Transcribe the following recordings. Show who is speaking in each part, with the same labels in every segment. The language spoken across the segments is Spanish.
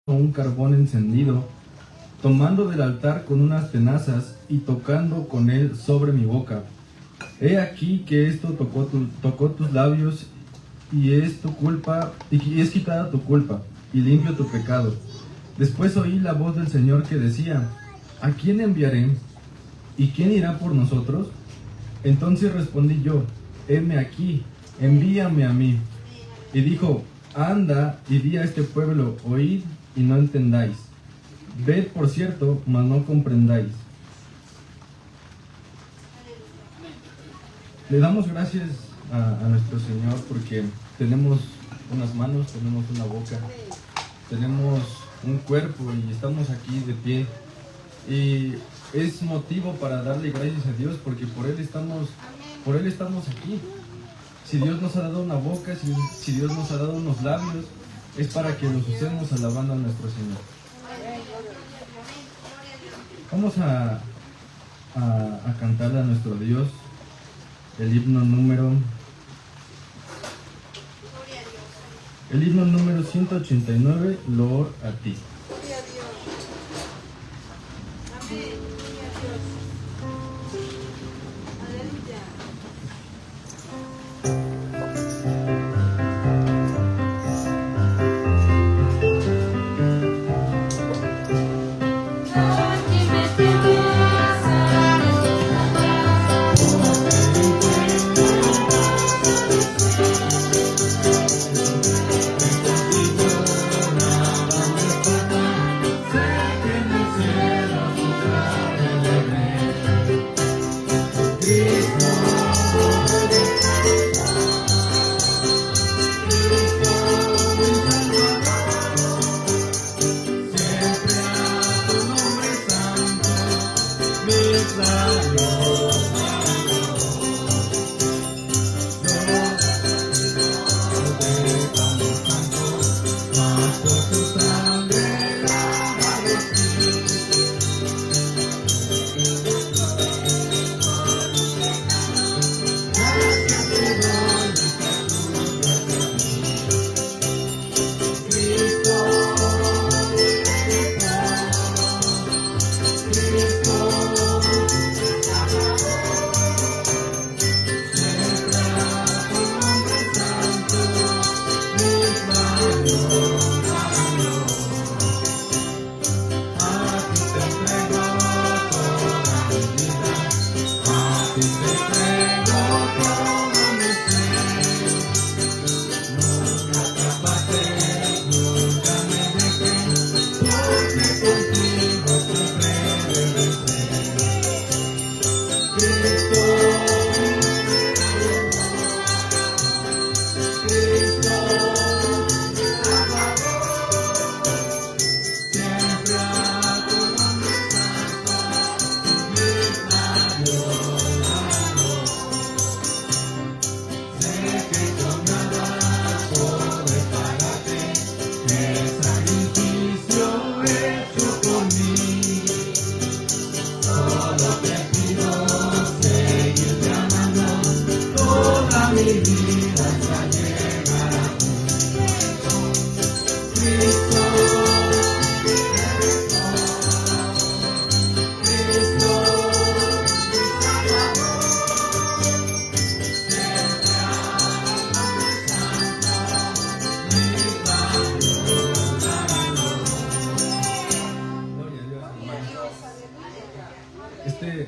Speaker 1: un carbón encendido, tomando del altar con unas tenazas y tocando con él sobre mi boca. He aquí que esto tocó tus labios y es tu culpa, y es quitada tu culpa, y limpio tu pecado. Después oí la voz del Señor que decía: ¿a quién enviaré? ¿Y quién irá por nosotros? Entonces respondí yo: heme aquí, envíame a mí. Y dijo: anda y di a este pueblo, oíd y no entendáis. Ved, por cierto, mas no comprendáis. Le damos gracias a nuestro Señor porque tenemos unas manos, tenemos una boca, tenemos un cuerpo y estamos aquí de pie. Y es motivo para darle gracias a Dios porque por Él estamos aquí. Si Dios nos ha dado una boca, si Dios nos ha dado unos labios, es para que los usemos alabando a nuestro Señor. Vamos a cantarle a nuestro Dios el himno número 189, Loor a ti.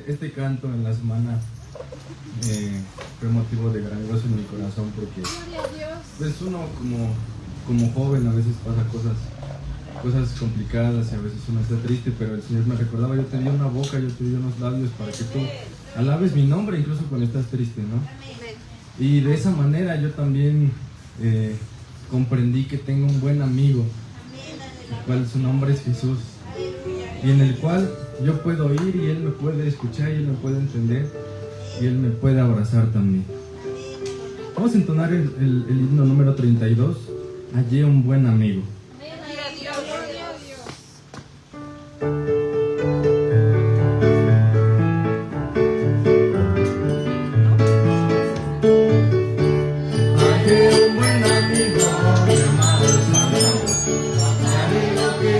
Speaker 1: Este canto en la semana fue motivo de gran gozo en mi corazón porque pues uno como joven a veces pasa cosas complicadas y a veces uno está triste, pero el Señor me recordaba: yo te di una boca, yo te di unos labios para que tú alabes mi nombre incluso cuando estás triste, ¿no? Y de esa manera yo también comprendí que tengo un buen amigo, el cual su nombre es Jesús, y en el cual yo puedo oír y Él me puede escuchar y Él me puede entender y Él me puede abrazar también. Vamos a entonar el himno número 32, Hallé un buen amigo.
Speaker 2: Hallé un buen amigo, mi amado Salvador, mi amigo que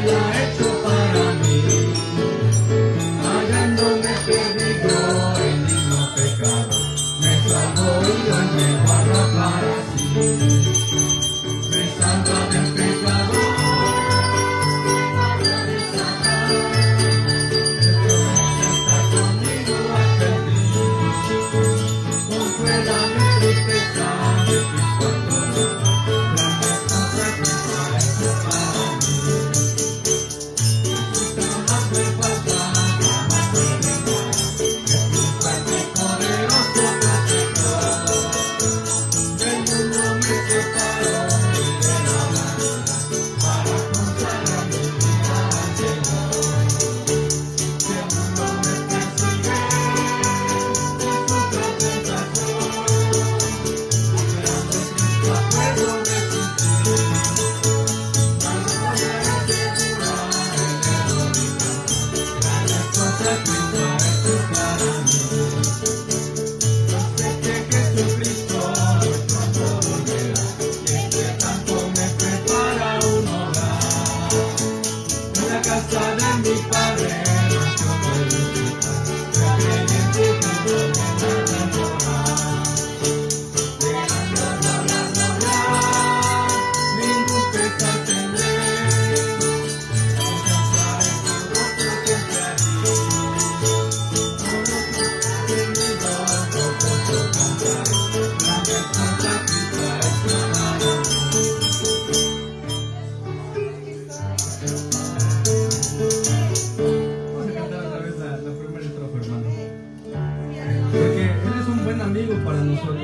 Speaker 1: Vamos a cantar otra vez la primera estrofa, hermano. Porque Él es un buen amigo para nosotros.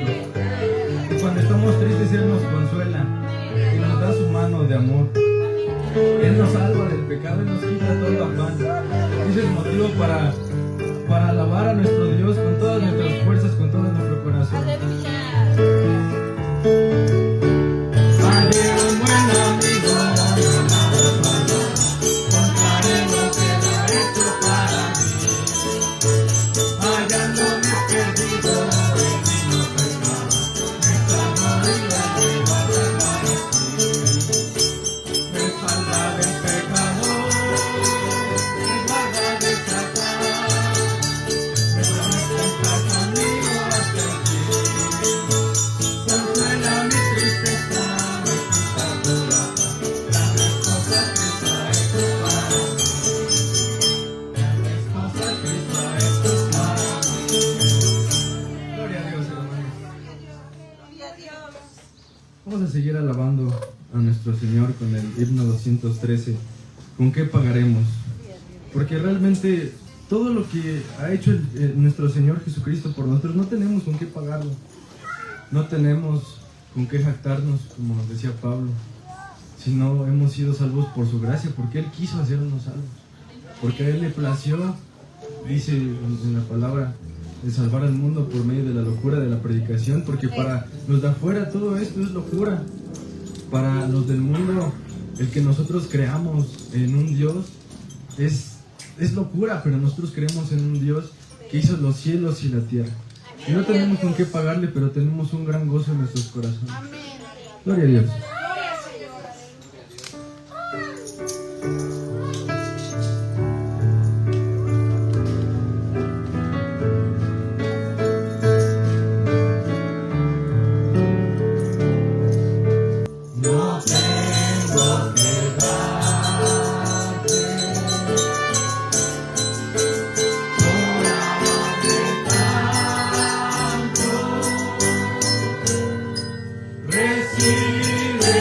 Speaker 1: Y cuando estamos tristes, Él nos consuela y nos da su mano de amor. Él nos salva del pecado y nos quita todo afán. Ese es el motivo para alabar a nuestro Dios con todas nuestras fuerzas, con todo nuestro corazón. Vamos a seguir alabando a nuestro Señor con el himno 213. ¿Con qué pagaremos? Porque realmente todo lo que ha hecho nuestro Señor Jesucristo por nosotros, no tenemos con qué pagarlo. No tenemos con qué jactarnos, como decía Pablo, sino hemos sido salvos por su gracia, porque Él quiso hacernos salvos. Porque a Él le plació, dice en la palabra, de salvar al mundo por medio de la locura de la predicación, porque para los de afuera todo esto es locura. Para los del mundo, el que nosotros creamos en un Dios es locura, pero nosotros creemos en un Dios que hizo los cielos y la tierra. Y no tenemos con qué pagarle, pero tenemos un gran gozo en nuestros corazones. Gloria a Dios.
Speaker 2: Recibe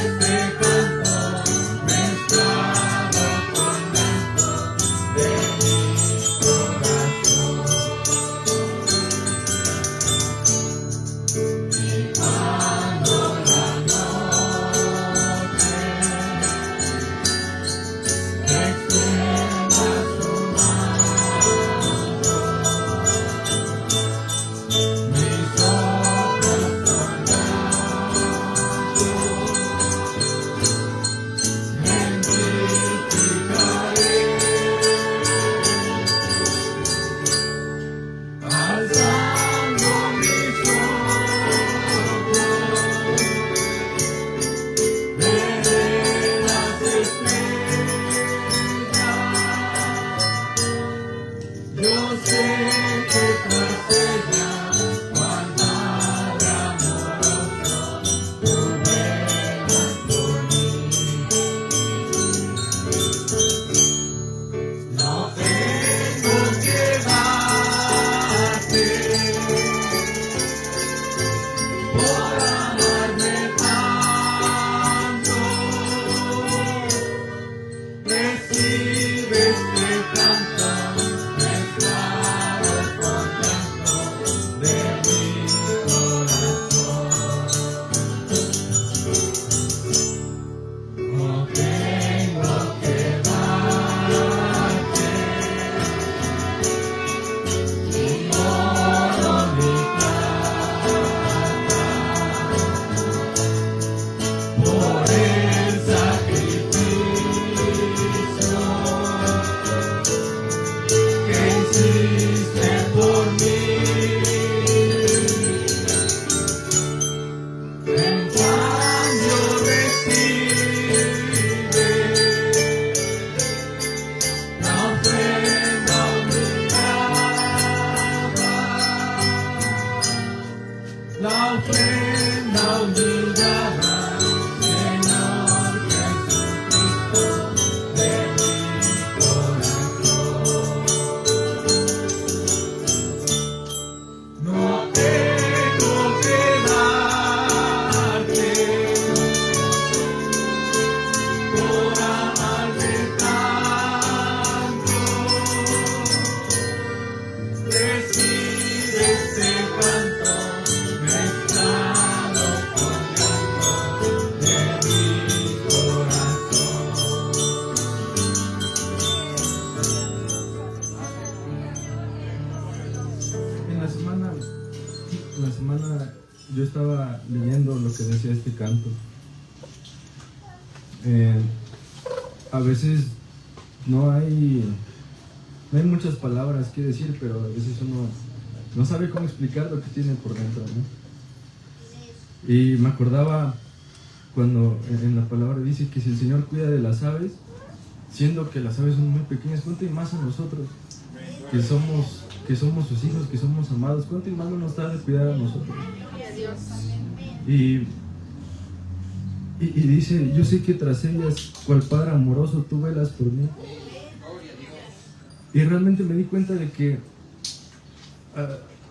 Speaker 1: En la semana yo estaba leyendo lo que decía este canto. A veces no hay muchas palabras que decir, pero a veces uno no sabe cómo explicar lo que tiene por dentro, ¿no? Y me acordaba cuando en la palabra dice que si el Señor cuida de las aves, siendo que las aves son muy pequeñas, ¿cuánto y más a nosotros que somos sus hijos, que somos amados? ¿Cuánto y más no nos está de cuidar a nosotros? Y dice, yo sé que tras ellas, cual Padre amoroso, tú velas por mí. Y realmente me di cuenta de que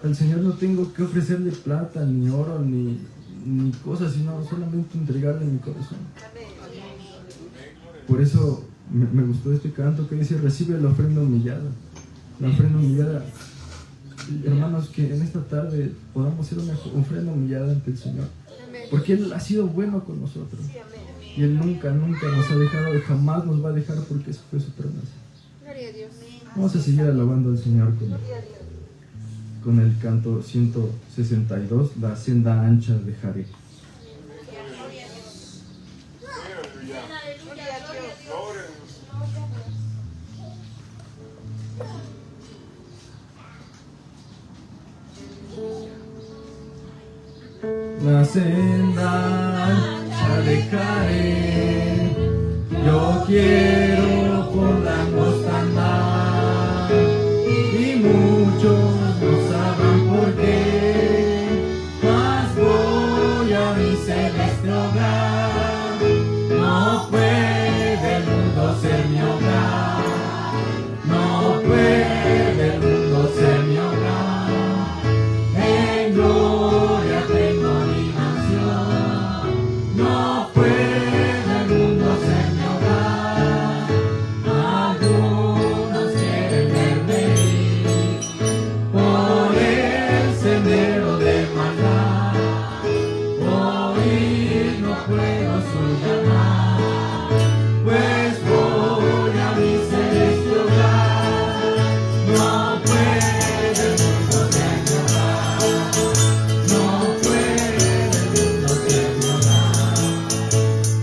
Speaker 1: al Señor no tengo que ofrecerle plata, ni oro, ni cosas, sino solamente entregarle mi corazón. Por eso me gustó este canto que dice, recibe la ofrenda humillada. La ofrenda humillada. Hermanos, que en esta tarde podamos hacer una ofrenda humillada ante el Señor. Porque Él ha sido bueno con nosotros. Y Él nunca nos ha dejado y jamás nos va a dejar, porque eso fue su promesa. Vamos a seguir alabando al Señor con el canto 162, la senda ancha dejaré. La senda ancha dejaré, yo quiero por la angosta andar, y muchos no sabrán por qué, mas voy a mi celeste hogar. No puede el mundo ser mi hogar, no puede el mundo ser mi hogar. En gloria tengo mi mansión, no puede el mundo ser mi hogar. Algunos quieren verme ir por el sendero de maldad, oír no puedo su llamar, pues voy a mi celeste hogar. No puede el mundo ser mi hogar, no puede el mundo ser mi hogar.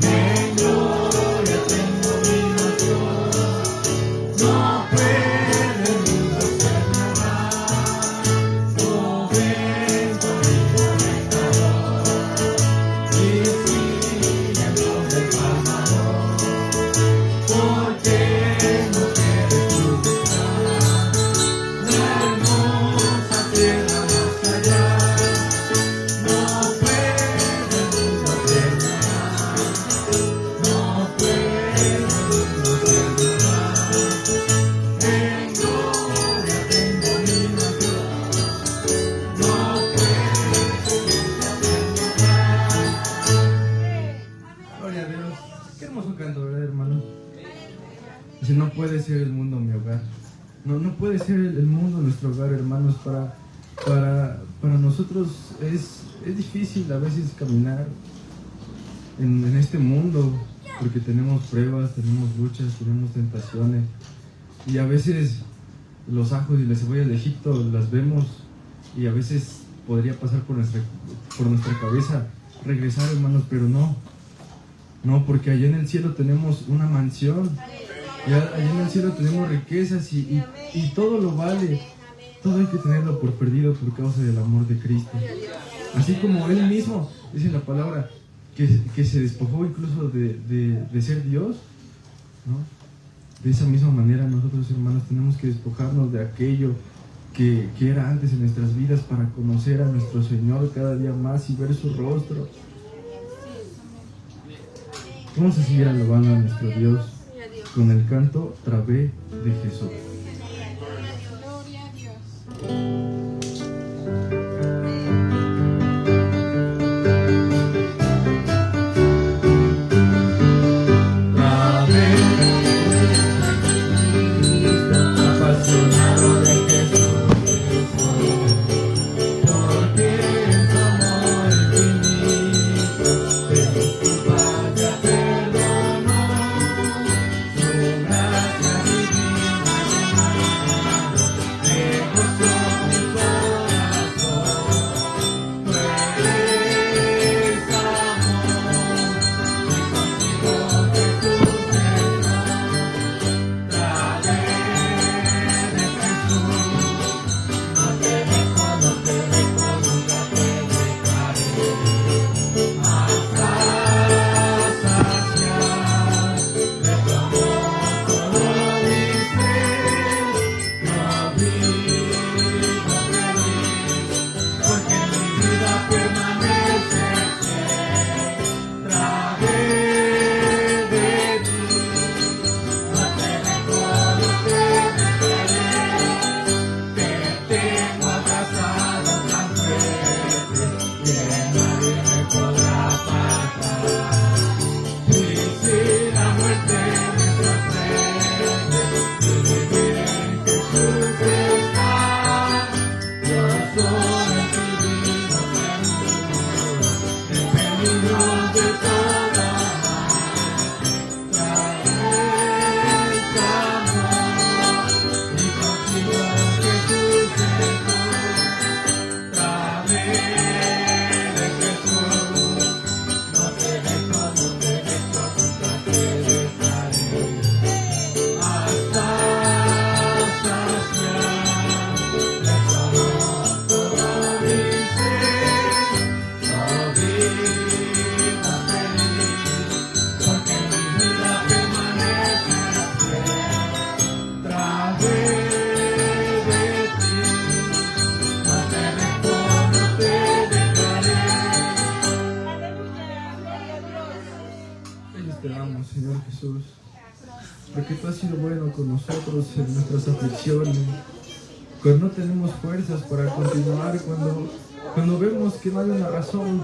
Speaker 1: En gloria tengo mi mansión, no puede el mundo ser mi hogar. Oh, ven conmigo, pecador, y sigue en pos del Salvador, porque no quieres tú buscar la hermosa tierra más allá. No puede el mundo ser mi hogar, no puede el mundo ser mi hogar. En gloria tengo mi mansión, no puede el mundo ser mi hogar. Gloria a Dios. Qué hermoso canto, ¿verdad, hermanos? Dice, no puede ser el mundo mi hogar. No puede ser el mundo nuestro hogar, hermanos. Para nosotros es difícil a veces caminar en este mundo, porque tenemos pruebas, tenemos luchas, tenemos tentaciones. Y a veces los ajos y las cebollas de Egipto las vemos, y a veces podría pasar por nuestra cabeza regresar, hermanos, pero no, porque allá en el cielo tenemos una mansión. Y allá en el cielo tenemos riquezas y todo lo vale. Todo hay que tenerlo por perdido por causa del amor de Cristo. Así como Él mismo, dice en la palabra, que se despojó incluso de ser Dios, ¿no? De esa misma manera nosotros, hermanos, tenemos que despojarnos de aquello que era antes en nuestras vidas, para conocer a nuestro Señor cada día más y ver su rostro. Vamos a seguir alabando a nuestro Dios con el canto Travé de Jesús.
Speaker 2: Gloria a Dios.
Speaker 1: Apasionado de Jesús, porque en su amor infinito, de tu patria perdonó, su sido bueno con nosotros en nuestras aflicciones, cuando no tenemos fuerzas para continuar, cuando vemos que no hay una razón.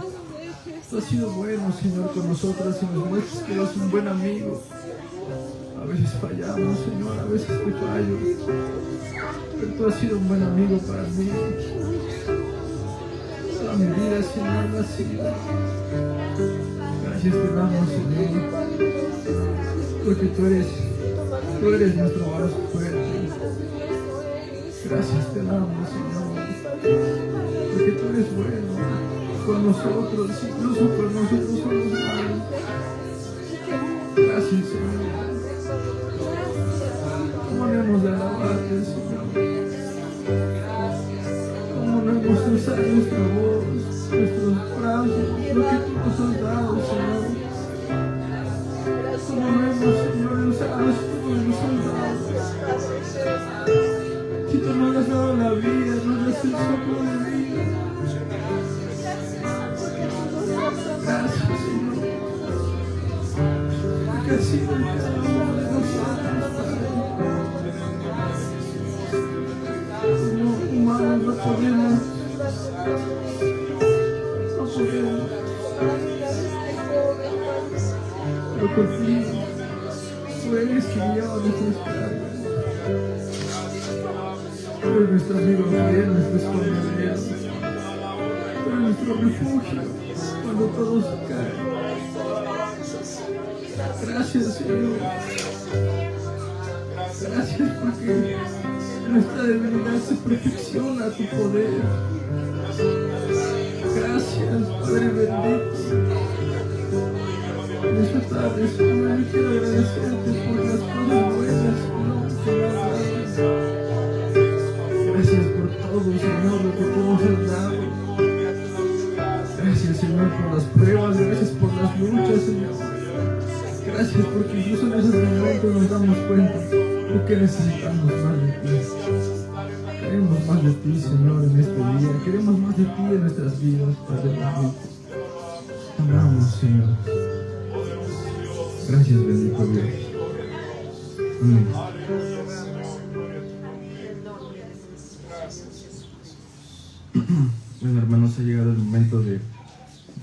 Speaker 1: Tú has sido bueno, Señor, con nosotros y nos muestras que eres un buen amigo. A veces fallamos, Señor, a veces te fallo, pero tú has sido un buen amigo para mí. Toda mi vida, Señor, lo has sido. Gracias te damos, Señor, porque tú eres nuestro brazo fuerte. Gracias te damos, Señor, porque tú eres bueno con nosotros, incluso cuando nosotros somos malos. Gracias, Señor. ¿Cómo no hemos de alabarte, Señor? ¿Cómo no hemos de usar nuestra voz, nuestros brazos, lo que tú nos has dado, Señor? ¿Cómo no hemos, Señor, de usar todo lo que nos has dado? Si tú nos has dado la vida, nos das el soplo de vida. Gracias, Señor, porque has sido en cada uno de nosotros, Padre. Como humanos no podemos, pero contigo tú eres quien lleva nuestras cargas. Tú eres nuestro amigo fiel, nuestro escondedero. Tú eres nuestro refugio cuando todos caen. Gracias, Señor. Gracias porque en nuestra debilidad se perfecciona tu poder. Gracias, Padre bendito. En esta tarde, Señor, yo quiero agradecerte por las cosas buenas, Señor, que me has dado. Gracias por todo, Señor, lo que tú nos has dado. Gracias, Señor, por las pruebas, gracias por las luchas, Señor. Gracias porque incluso en esos momentos nos damos cuenta de que necesitamos más de ti. Queremos más de ti, Señor, en este día. Queremos más de ti en nuestras vidas, Padre bendito. Amamos, Señor. Gracias, bendito Dios. Amén. Bueno, hermanos, ha llegado el momento de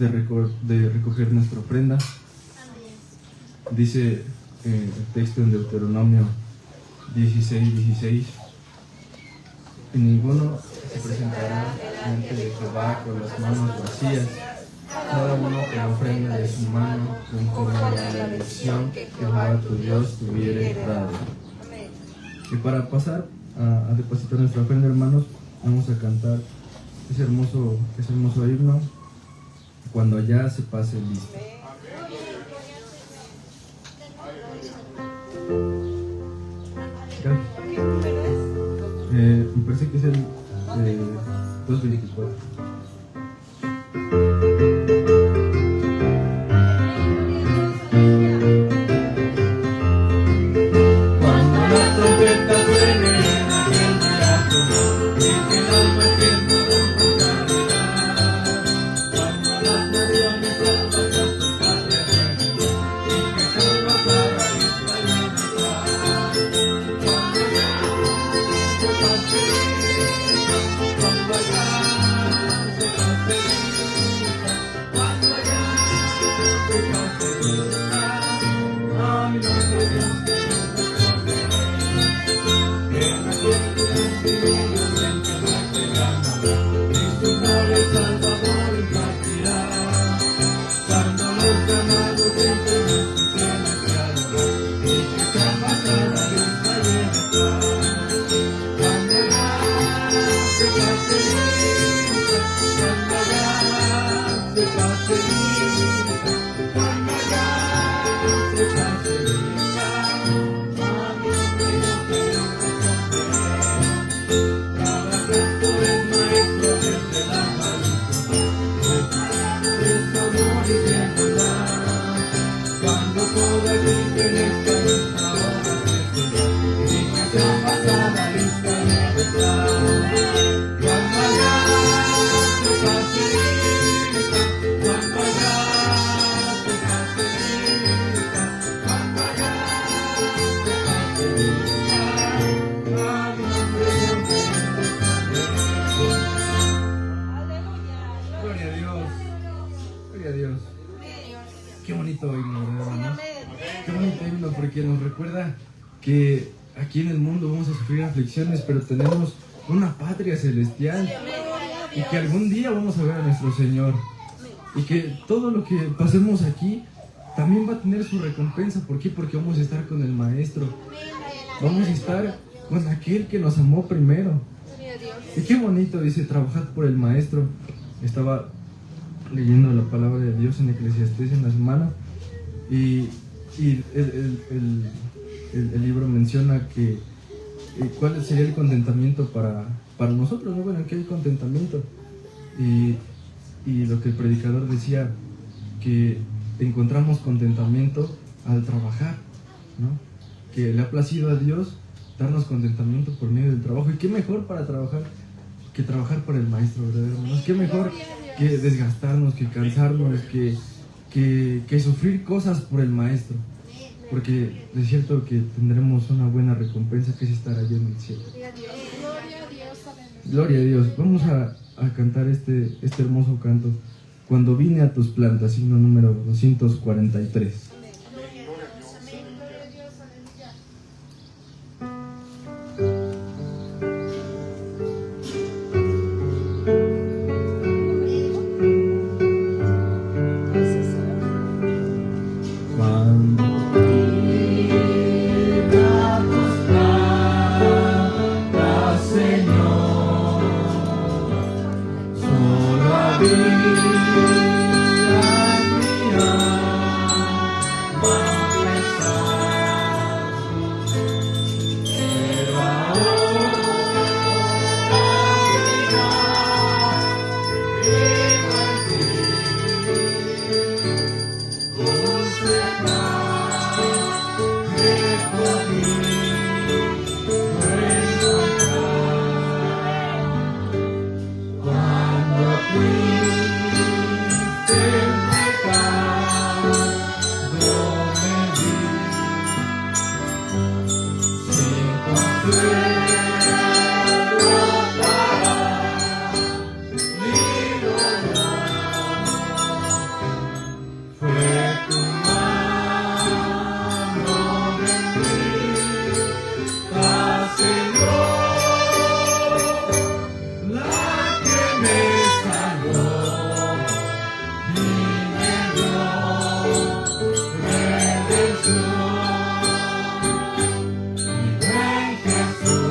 Speaker 1: recoger nuestra ofrenda. Dice el texto en Deuteronomio 16:16: y ninguno se presentará delante de Jehová con las manos vacías, cada uno con ofrenda de su mano, conforme a la elección que Jehová tu Dios te hubiere dado. Y para pasar a depositar nuestra ofrenda, hermanos, vamos a cantar ese hermoso himno, Cuando ya se pase el listo. Me parece que es el 224. que aquí en el mundo vamos a sufrir aflicciones, pero tenemos una patria celestial y que algún día vamos a ver a nuestro Señor y que todo lo que pasemos aquí también va a tener su recompensa. ¿Por qué? Porque vamos a estar con el Maestro, vamos a estar con aquel que nos amó primero. Y qué bonito dice, trabajad por el Maestro. Estaba leyendo la palabra de Dios en Eclesiastés en la semana y el libro menciona que cuál sería el contentamiento para nosotros, ¿no? Bueno, ¿qué hay contentamiento? Y lo que el predicador decía, que encontramos contentamiento al trabajar, ¿no? Que le ha placido a Dios darnos contentamiento por medio del trabajo. Y qué mejor para trabajar que trabajar por el Maestro, ¿verdad, hermanos? Qué mejor que desgastarnos, que cansarnos, que sufrir cosas por el Maestro. Porque es cierto que tendremos una buena recompensa, que es estar allí en el cielo. Gloria a Dios. Vamos a cantar este hermoso canto. Cuando vine a tus plantas, himno número 243.
Speaker 3: Jesús.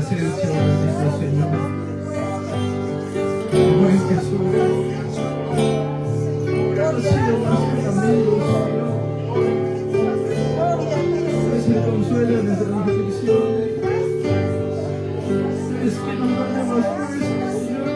Speaker 3: presencia, bendito Señor. Buen Jesús, ha sido más que un amigo, Señor. Es el consuelo de nuestras aflicciones. Es que nos da más fuerza, Señor.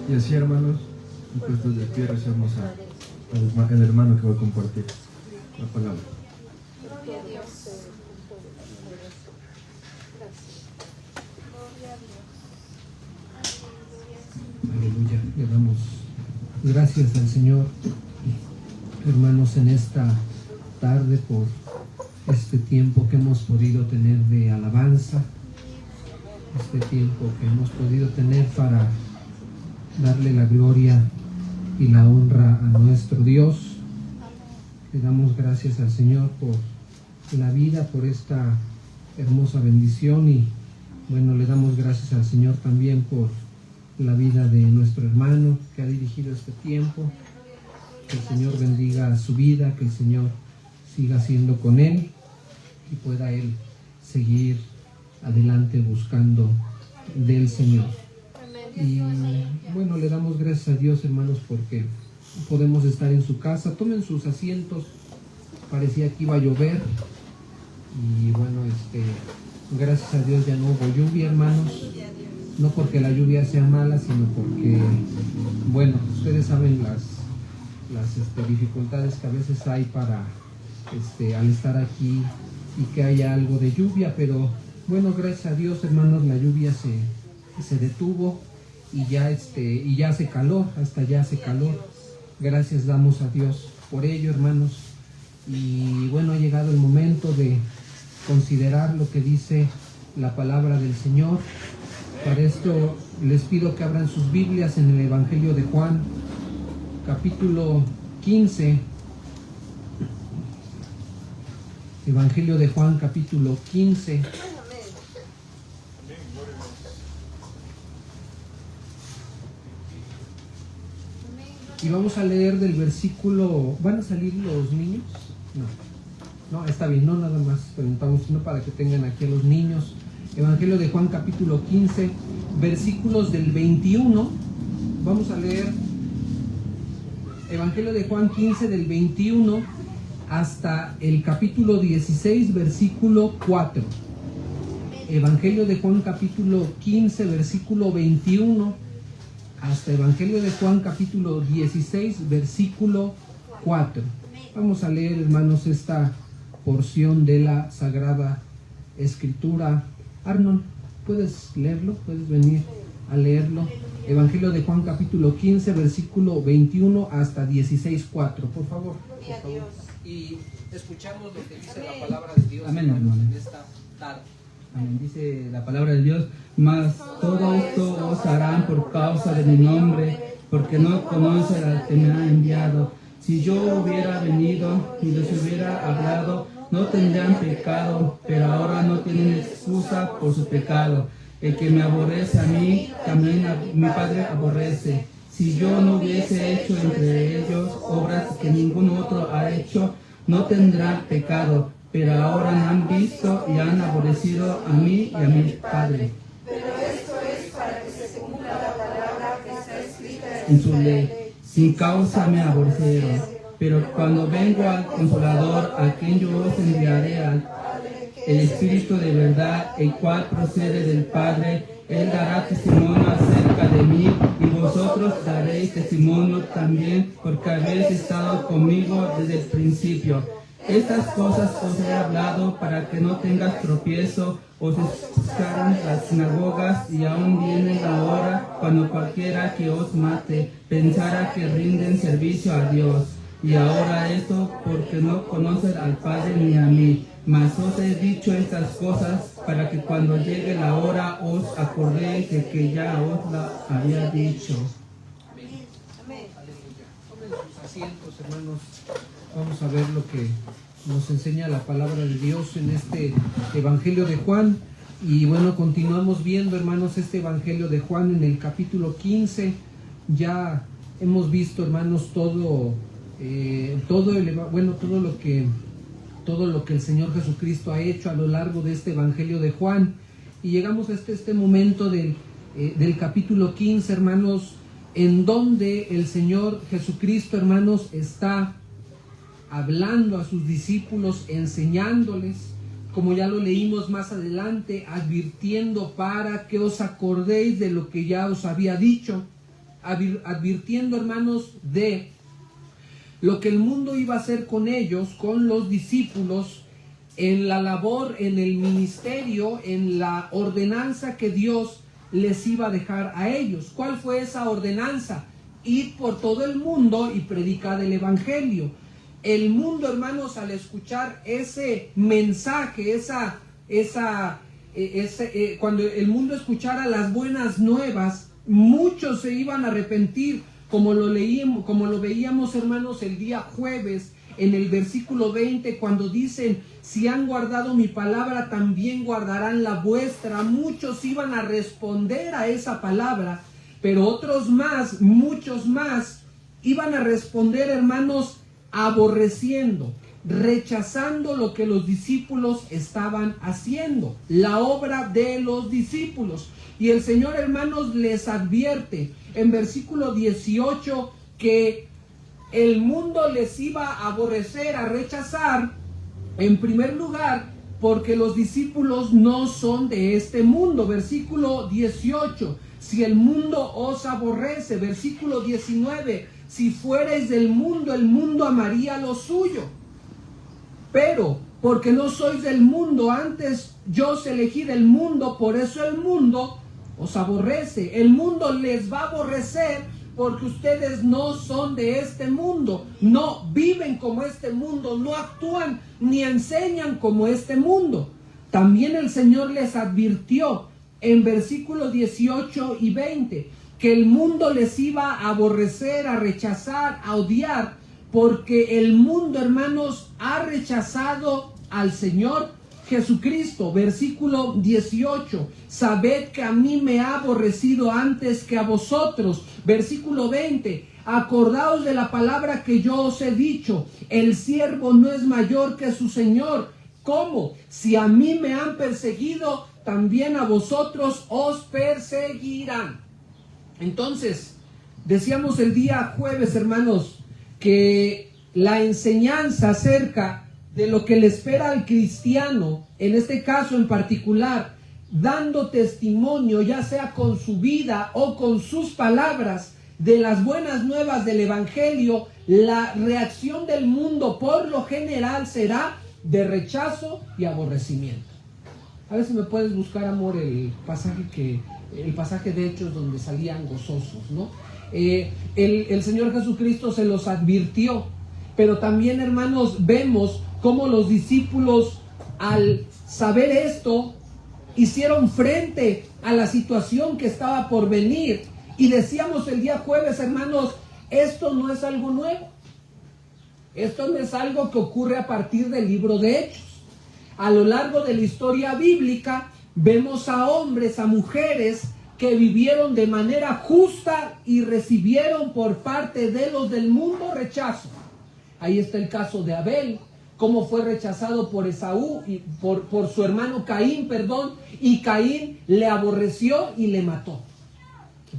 Speaker 1: Y así, hermanos, puestos de pie, recemos al hermano que va a compartir la palabra.
Speaker 3: Aleluya. Le damos gracias al Señor, hermanos, en esta tarde por este tiempo que hemos podido tener de alabanza, este tiempo que hemos podido tener para darle la gloria y la honra a nuestro Dios. Le damos gracias al Señor por la vida, por esta hermosa bendición, y bueno, le damos gracias al Señor también por la vida de nuestro hermano que ha dirigido este tiempo. Que el Señor bendiga su vida, que el Señor siga siendo con él y pueda él seguir adelante buscando del Señor. Y bueno, le damos gracias a Dios, hermanos, porque podemos estar en su casa. Tomen sus asientos. Parecía que iba a llover y bueno, gracias a Dios ya no hubo lluvia, hermanos. No porque la lluvia sea mala, sino porque, bueno, ustedes saben las dificultades que a veces hay para al estar aquí y que haya algo de lluvia. Pero bueno, gracias a Dios, hermanos, la lluvia se detuvo y ya hace calor, hasta ya hace calor. Gracias damos a Dios por ello, hermanos. Y bueno, ha llegado el momento de considerar lo que dice la palabra del Señor. Para esto les pido que abran sus Biblias en el Evangelio de Juan, capítulo 15. Evangelio de Juan, capítulo 15. Y vamos a leer del versículo... ¿Van a salir los niños? No, está bien, no nada más preguntamos, sino para que tengan aquí a los niños. Evangelio de Juan, capítulo 15, versículos del 21. Vamos a leer Evangelio de Juan 15, del 21 hasta el capítulo 16, versículo 4. Evangelio de Juan, capítulo 15, versículo 21 hasta Evangelio de Juan, capítulo 16, versículo 4. Vamos a leer, hermanos, esta porción de la Sagrada Escritura. Arnold, ¿puedes leerlo? ¿Puedes venir a leerlo? Evangelio de Juan, capítulo 15, versículo 21 hasta 16, 4, por favor. Y escuchamos lo que dice la palabra de Dios.
Speaker 4: Amén, hermano.
Speaker 3: En esta tarde.
Speaker 4: Amén. Dice la palabra de Dios: mas todo esto os harán por causa de mi nombre, porque no conocen al que me ha enviado. Si yo hubiera venido y les hubiera hablado, no tendrían pecado, pero ahora no tienen excusa por su pecado. El que me aborrece a mí, también a mi Padre aborrece. Si yo no hubiese hecho entre ellos obras que ningún otro ha hecho, no tendrán pecado, pero ahora me han visto y han aborrecido a mí y a mi Padre.
Speaker 2: Pero esto es para que se cumpla la palabra que está escrita
Speaker 4: En su ley, sin causa me aborrecieron. Pero cuando vengo al Consolador, a quien yo os enviaré, el Espíritu de verdad, el cual procede del Padre, Él dará testimonio acerca de mí, y vosotros daréis testimonio también, porque habéis estado conmigo desde el principio. Estas cosas os he hablado para que no tengas tropiezo. Os expulsaron las sinagogas, y aún viene la hora cuando cualquiera que os mate pensara que rinden servicio a Dios. Y ahora esto porque no conocen al Padre ni a mí. Mas os he dicho estas cosas para que cuando llegue la hora os acordéis de que ya os la había dicho.
Speaker 3: Amén. Tomen sus asientos, hermanos. Vamos a ver lo que nos enseña la palabra de Dios en este Evangelio de Juan. Y bueno, continuamos viendo, hermanos, este Evangelio de Juan en el capítulo 15. Ya hemos visto, hermanos, todo lo que el Señor Jesucristo ha hecho a lo largo de este Evangelio de Juan. Y llegamos a este momento del capítulo 15, hermanos, en donde el Señor Jesucristo, hermanos, está hablando a sus discípulos, enseñándoles, como ya lo leímos más adelante, advirtiendo para que os acordéis de lo que ya os había dicho, advirtiendo, hermanos, de lo que el mundo iba a hacer con ellos, con los discípulos, en la labor, en el ministerio, en la ordenanza que Dios les iba a dejar a ellos. ¿Cuál fue esa ordenanza? Ir por todo el mundo y predicar el Evangelio. El mundo, hermanos, al escuchar ese mensaje, cuando el mundo escuchara las buenas nuevas, muchos se iban a arrepentir, como lo veíamos, hermanos, el día jueves, en el versículo 20, cuando dicen: si han guardado mi palabra, también guardarán la vuestra. Muchos iban a responder a esa palabra, pero otros más, muchos más, iban a responder, hermanos, aborreciendo, rechazando lo que los discípulos estaban haciendo, la obra de los discípulos. Y el Señor, hermanos, les advierte en versículo 18 que el mundo les iba a aborrecer, a rechazar, en primer lugar, porque los discípulos no son de este mundo. Versículo 18, si el mundo os aborrece. Versículo 19, si fuereis del mundo, el mundo amaría lo suyo. Pero porque no sois del mundo, antes yo os elegí del mundo, por eso el mundo os aborrece. El mundo les va a aborrecer porque ustedes no son de este mundo, no viven como este mundo, no actúan ni enseñan como este mundo. También el Señor les advirtió en versículos 18 y 20, que el mundo les iba a aborrecer, a rechazar, a odiar, porque el mundo, hermanos, ha rechazado al Señor Jesucristo. Versículo 18, sabed que a mí me ha aborrecido antes que a vosotros. Versículo 20, acordaos de la palabra que yo os he dicho, el siervo no es mayor que su Señor. ¿Cómo? Si a mí me han perseguido, también a vosotros os perseguirán. Entonces, decíamos el día jueves, hermanos, que la enseñanza acerca de lo que le espera al cristiano, en este caso en particular, dando testimonio, ya sea con su vida o con sus palabras, de las buenas nuevas del Evangelio, la reacción del mundo por lo general será de rechazo y aborrecimiento. A ver si me puedes buscar, amor, el pasaje de Hechos donde salían gozosos, ¿no? El Señor Jesucristo se los advirtió, pero también, hermanos, vemos cómo los discípulos, al saber esto, hicieron frente a la situación que estaba por venir. Y decíamos el día jueves, hermanos, esto no es algo nuevo. Esto no es algo que ocurre a partir del libro de Hechos. A lo largo de la historia bíblica vemos a hombres, a mujeres que vivieron de manera justa y recibieron por parte de los del mundo rechazo. Ahí está el caso de Abel, cómo fue rechazado por Esaú y por su hermano Caín, y Caín le aborreció y le mató.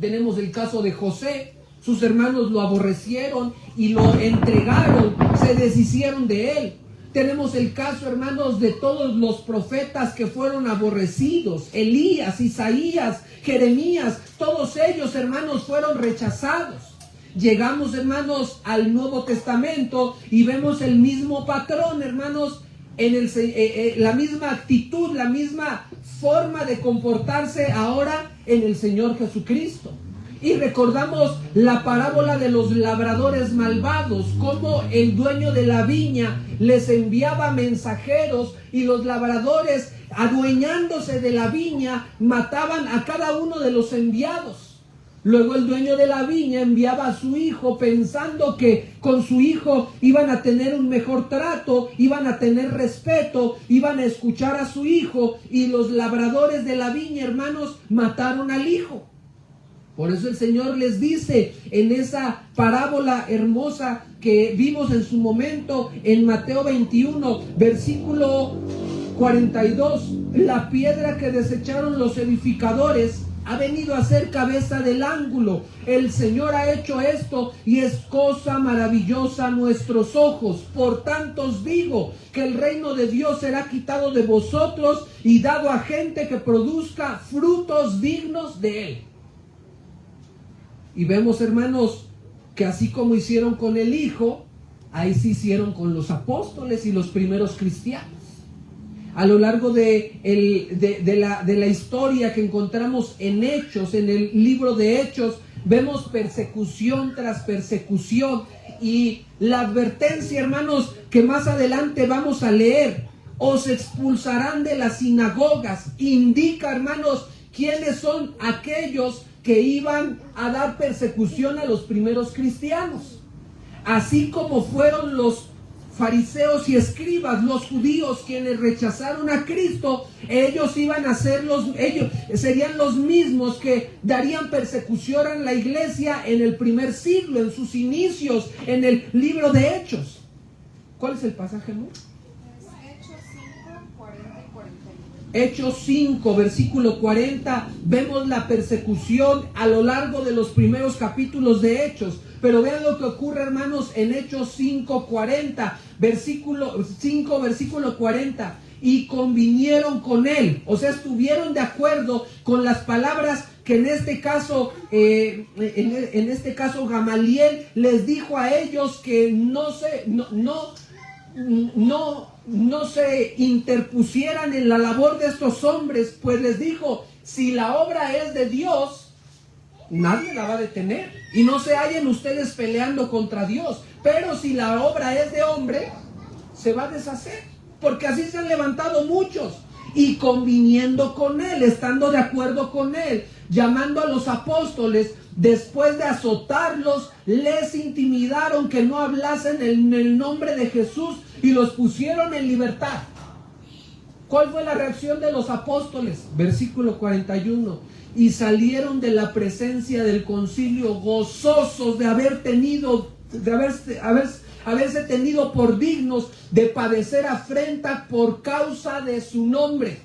Speaker 3: Tenemos el caso de José, sus hermanos lo aborrecieron y lo entregaron, se deshicieron de él. Tenemos el caso, hermanos, de todos los profetas que fueron aborrecidos, Elías, Isaías, Jeremías, todos ellos, hermanos, fueron rechazados. Llegamos, hermanos, al Nuevo Testamento y vemos el mismo patrón, hermanos, la misma actitud, la misma forma de comportarse ahora en el Señor Jesucristo. Y recordamos la parábola de los labradores malvados, cómo el dueño de la viña les enviaba mensajeros y los labradores, adueñándose de la viña, mataban a cada uno de los enviados. Luego el dueño de la viña enviaba a su hijo pensando que con su hijo iban a tener un mejor trato, iban a tener respeto, iban a escuchar a su hijo, y los labradores de la viña, hermanos, mataron al hijo. Por eso el Señor les dice en esa parábola hermosa que vimos en su momento en Mateo 21, versículo 42, la piedra que desecharon los edificadores ha venido a ser cabeza del ángulo. El Señor ha hecho esto y es cosa maravillosa a nuestros ojos. Por tanto os digo que el reino de Dios será quitado de vosotros y dado a gente que produzca frutos dignos de él. Y vemos, hermanos, que así como hicieron con el Hijo, ahí sí hicieron con los apóstoles y los primeros cristianos. A lo largo de la historia que encontramos en Hechos, en el libro de Hechos, vemos persecución tras persecución. Y la advertencia, hermanos, que más adelante vamos a leer, os expulsarán de las sinagogas, indica, hermanos, quiénes son aquellos que iban a dar persecución a los primeros cristianos. Así como fueron los fariseos y escribas, los judíos, quienes rechazaron a Cristo, ellos iban a ser ellos serían los mismos que darían persecución a la iglesia en el primer siglo, en sus inicios, en el libro de Hechos. ¿Cuál es el pasaje, amor?
Speaker 2: Hechos 5, 40 y 41.
Speaker 3: Hechos 5, versículo 40, vemos la persecución a lo largo de los primeros capítulos de Hechos. Pero vean lo que ocurre, hermanos, en Hechos 5, 40, versículo 5, versículo 40. Y convinieron con él, o sea, estuvieron de acuerdo con las palabras que en este caso, Gamaliel les dijo a ellos que no se interpusieran en la labor de estos hombres, pues les dijo, si la obra es de Dios, nadie la va a detener, y no se hallen ustedes peleando contra Dios, pero si la obra es de hombre, se va a deshacer, porque así se han levantado muchos, y conviniendo con él, estando de acuerdo con él, llamando a los apóstoles, después de azotarlos, les intimidaron que no hablasen en el nombre de Jesús y los pusieron en libertad. ¿Cuál fue la reacción de los apóstoles? Versículo 41. Y salieron de la presencia del concilio gozosos de haberse tenido por dignos de padecer afrenta por causa de su nombre.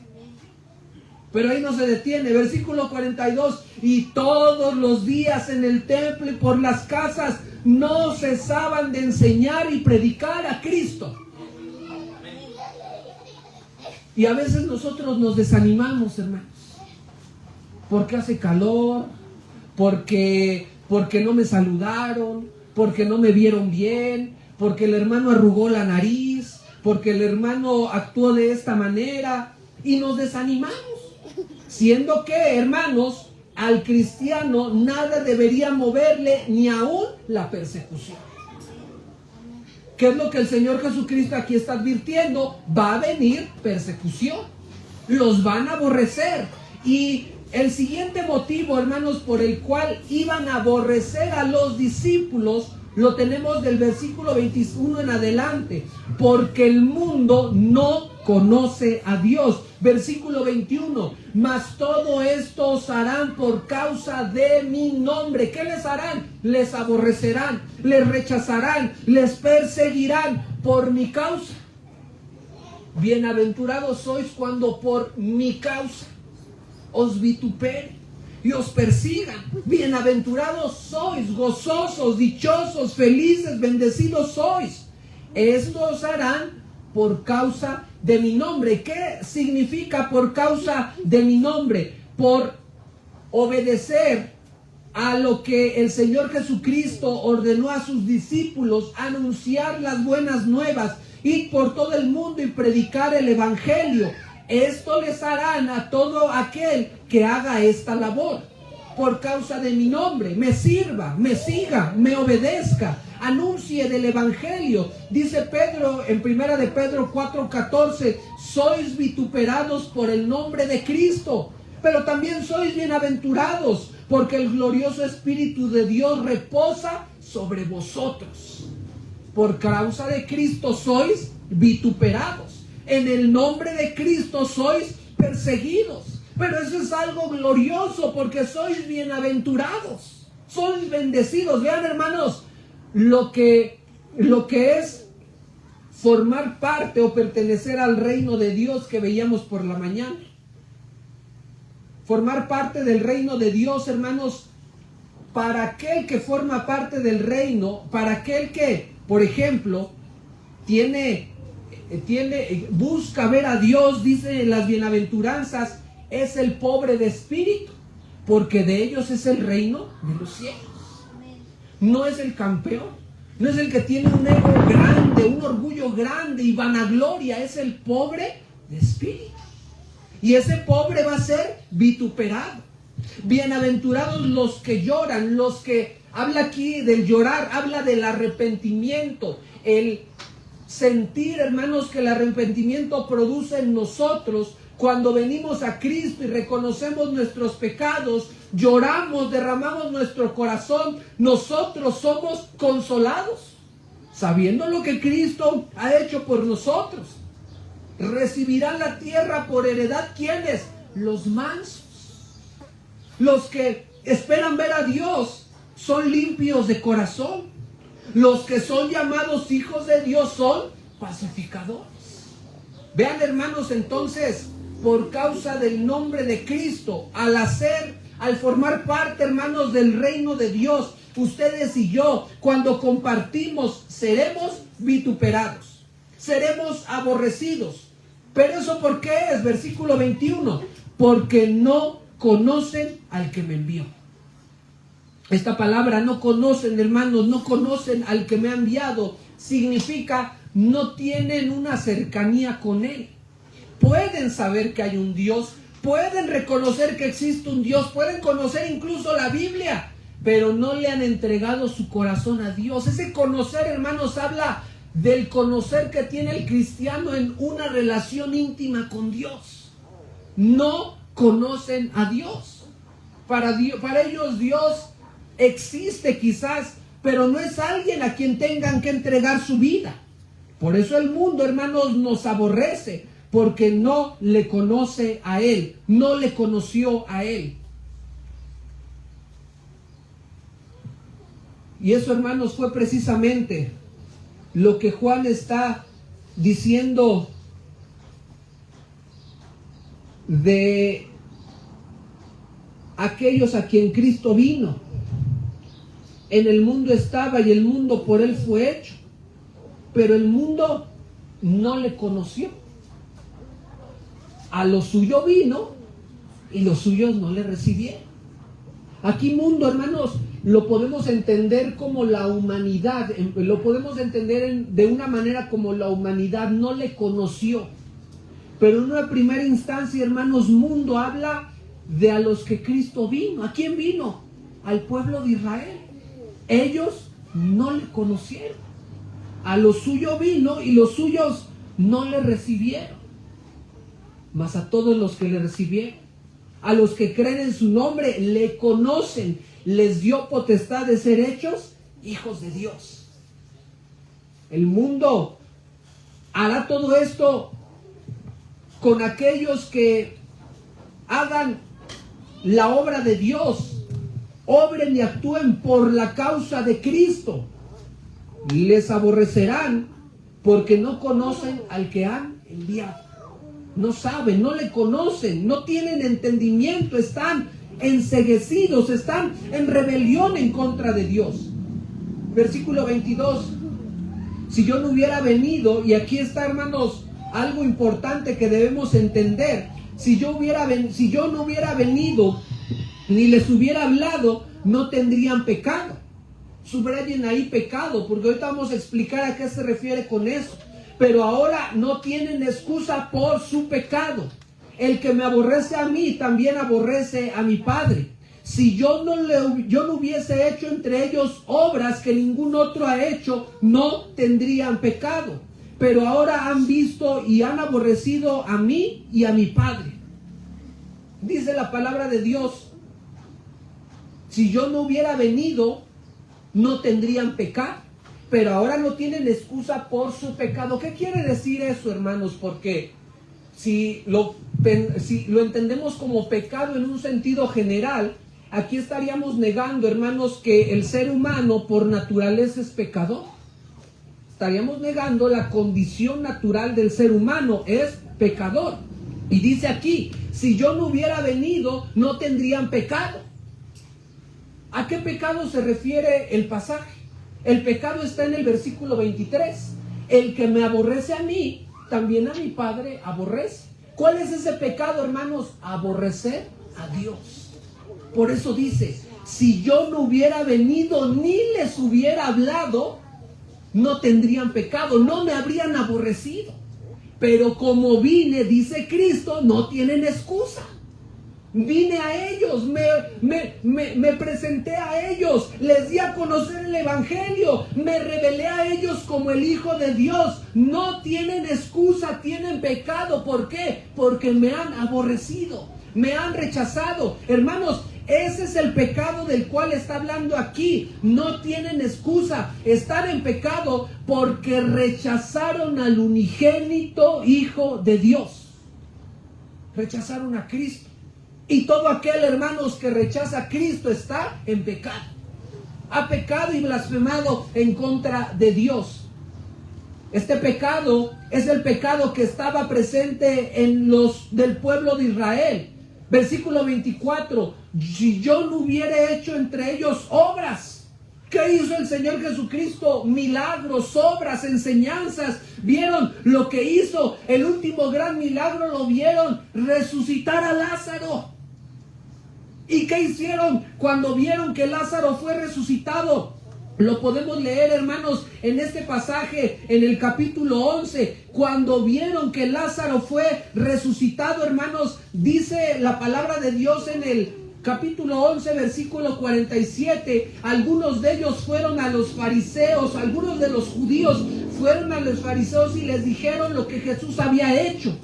Speaker 3: Pero ahí no se detiene. Versículo 42. Y todos los días en el templo y por las casas no cesaban de enseñar y predicar a Cristo. Y a veces nosotros nos desanimamos, hermanos, porque hace calor, porque no me saludaron, porque no me vieron bien, porque el hermano arrugó la nariz, porque el hermano actuó de esta manera, y nos desanimamos, siendo que, hermanos, al cristiano nada debería moverle, ni aún la persecución. ¿Qué es lo que el Señor Jesucristo aquí está advirtiendo? Va a venir persecución. Los van a aborrecer. Y el siguiente motivo, hermanos, por el cual iban a aborrecer a los discípulos, lo tenemos del versículo 21 en adelante. Porque el mundo no conoce a Dios. Versículo 21. Mas todo esto os harán por causa de mi nombre. ¿Qué les harán? Les aborrecerán, les rechazarán, les perseguirán por mi causa. Bienaventurados sois cuando por mi causa os vituperen y os persigan. Bienaventurados sois, gozosos, dichosos, felices, bendecidos sois. Esto os harán por causa de mi nombre. ¿Qué significa por causa de mi nombre? Por obedecer a lo que el Señor Jesucristo ordenó a sus discípulos, anunciar las buenas nuevas, ir por todo el mundo y predicar el evangelio. Esto les harán a todo aquel que haga esta labor. Por causa de mi nombre, me sirva, me siga, me obedezca, anuncie del evangelio. Dice Pedro en 1 de Pedro 4:14, sois vituperados por el nombre de Cristo, pero también sois bienaventurados, porque el glorioso Espíritu de Dios reposa sobre vosotros. Por causa de Cristo sois vituperados. En el nombre de Cristo sois perseguidos. Pero eso es algo glorioso porque sois bienaventurados, sois bendecidos. Vean, hermanos, lo que es formar parte o pertenecer al reino de Dios que veíamos por la mañana. Formar parte del reino de Dios, hermanos, para aquel que forma parte del reino, para aquel que, por ejemplo, busca ver a Dios, dice en las bienaventuranzas, es el pobre de espíritu, porque de ellos es el reino de los cielos. No es el campeón, no es el que tiene un ego grande, un orgullo grande y vanagloria, es el pobre de espíritu. Y ese pobre va a ser vituperado. Bienaventurados los que lloran, los que, habla aquí del llorar, habla del arrepentimiento, el sentir, hermanos, que el arrepentimiento produce en nosotros. Cuando venimos a Cristo y reconocemos nuestros pecados, lloramos, derramamos nuestro corazón, nosotros somos consolados, sabiendo lo que Cristo ha hecho por nosotros. Recibirán la tierra por heredad, ¿quiénes? Los mansos. Los que esperan ver a Dios son limpios de corazón. Los que son llamados hijos de Dios son pacificadores. Vean, hermanos, entonces, por causa del nombre de Cristo, al formar parte, hermanos, del reino de Dios, ustedes y yo, cuando compartimos, seremos vituperados, seremos aborrecidos. Pero eso, ¿por qué es? Versículo 21, porque no conocen al que me envió. Esta palabra no conocen, hermanos, no conocen al que me ha enviado, significa no tienen una cercanía con él. Pueden saber que hay un Dios, pueden reconocer que existe un Dios, pueden conocer incluso la Biblia, pero no le han entregado su corazón a Dios. Ese conocer, hermanos, habla del conocer que tiene el cristiano en una relación íntima con Dios. no conocen a Dios. Para ellos Dios existe quizás, pero no es alguien a quien tengan que entregar su vida. Por eso el mundo, hermanos, nos aborrece, porque no le conoce a Él, no le conoció a Él. Y eso, hermanos, fue precisamente lo que Juan está diciendo de aquellos a quien Cristo vino. En el mundo estaba y el mundo por Él fue hecho, pero el mundo no le conoció. A lo suyo vino y los suyos no le recibieron. Aquí mundo, hermanos, lo podemos entender como la humanidad, lo podemos entender de una manera como la humanidad no le conoció. Pero en una primera instancia, hermanos, mundo habla de a los que Cristo vino. ¿A quién vino? Al pueblo de Israel. Ellos no le conocieron. A lo suyo vino y los suyos no le recibieron. Mas a todos los que le recibieron, a los que creen en su nombre, le conocen, les dio potestad de ser hechos hijos de Dios. El mundo hará todo esto con aquellos que hagan la obra de Dios, obren y actúen por la causa de Cristo. Les aborrecerán porque no conocen al que han enviado. No saben, no le conocen, no tienen entendimiento, están enceguecidos, están en rebelión en contra de Dios. Versículo 22. Si yo no hubiera venido, y aquí está, hermanos, algo importante que debemos entender. Si yo no hubiera venido, ni les hubiera hablado, no tendrían pecado. Subrayen ahí pecado, porque ahorita vamos a explicar a qué se refiere con eso. Pero ahora no tienen excusa por su pecado. El que me aborrece a mí, también aborrece a mi Padre. Si yo no hubiese hecho entre ellos obras que ningún otro ha hecho, no tendrían pecado. Pero ahora han visto y han aborrecido a mí y a mi Padre. Dice la palabra de Dios: si yo no hubiera venido, no tendrían pecado. Pero ahora no tienen excusa por su pecado. ¿Qué quiere decir eso, hermanos? Porque si lo entendemos como pecado en un sentido general, aquí estaríamos negando, hermanos, que el ser humano por naturaleza es pecador. Estaríamos negando la condición natural del ser humano, es pecador. Y dice aquí: si yo no hubiera venido, no tendrían pecado. ¿A qué pecado se refiere el pasaje? El pecado está en el versículo 23. El que me aborrece a mí, también a mi Padre aborrece. ¿Cuál es ese pecado, hermanos? Aborrecer a Dios. Por eso dice: si yo no hubiera venido ni les hubiera hablado, no tendrían pecado, no me habrían aborrecido. Pero como vine, dice Cristo, no tienen excusa. Vine a ellos, me presenté a ellos, les di a conocer el Evangelio, me revelé a ellos como el Hijo de Dios. No tienen excusa, tienen pecado. ¿Por qué? Porque me han aborrecido, me han rechazado. Hermanos, ese es el pecado del cual está hablando aquí. No tienen excusa, están en pecado porque rechazaron al unigénito Hijo de Dios. Rechazaron a Cristo. Y todo aquel, hermanos, que rechaza a Cristo está en pecado. Ha pecado y blasfemado en contra de Dios. Este pecado es el pecado que estaba presente en los del pueblo de Israel. Versículo 24. Si yo no hubiera hecho entre ellos obras. ¿Qué hizo el Señor Jesucristo? Milagros, obras, enseñanzas. ¿Vieron lo que hizo? El último gran milagro lo vieron: resucitar a Lázaro. ¿Y qué hicieron cuando vieron que Lázaro fue resucitado? Lo podemos leer, hermanos, en este pasaje, en el capítulo 11. Cuando vieron que Lázaro fue resucitado, hermanos, dice la palabra de Dios en el capítulo 11, versículo 47. Algunos de ellos fueron a los fariseos, algunos de los judíos fueron a los fariseos y les dijeron lo que Jesús había hecho.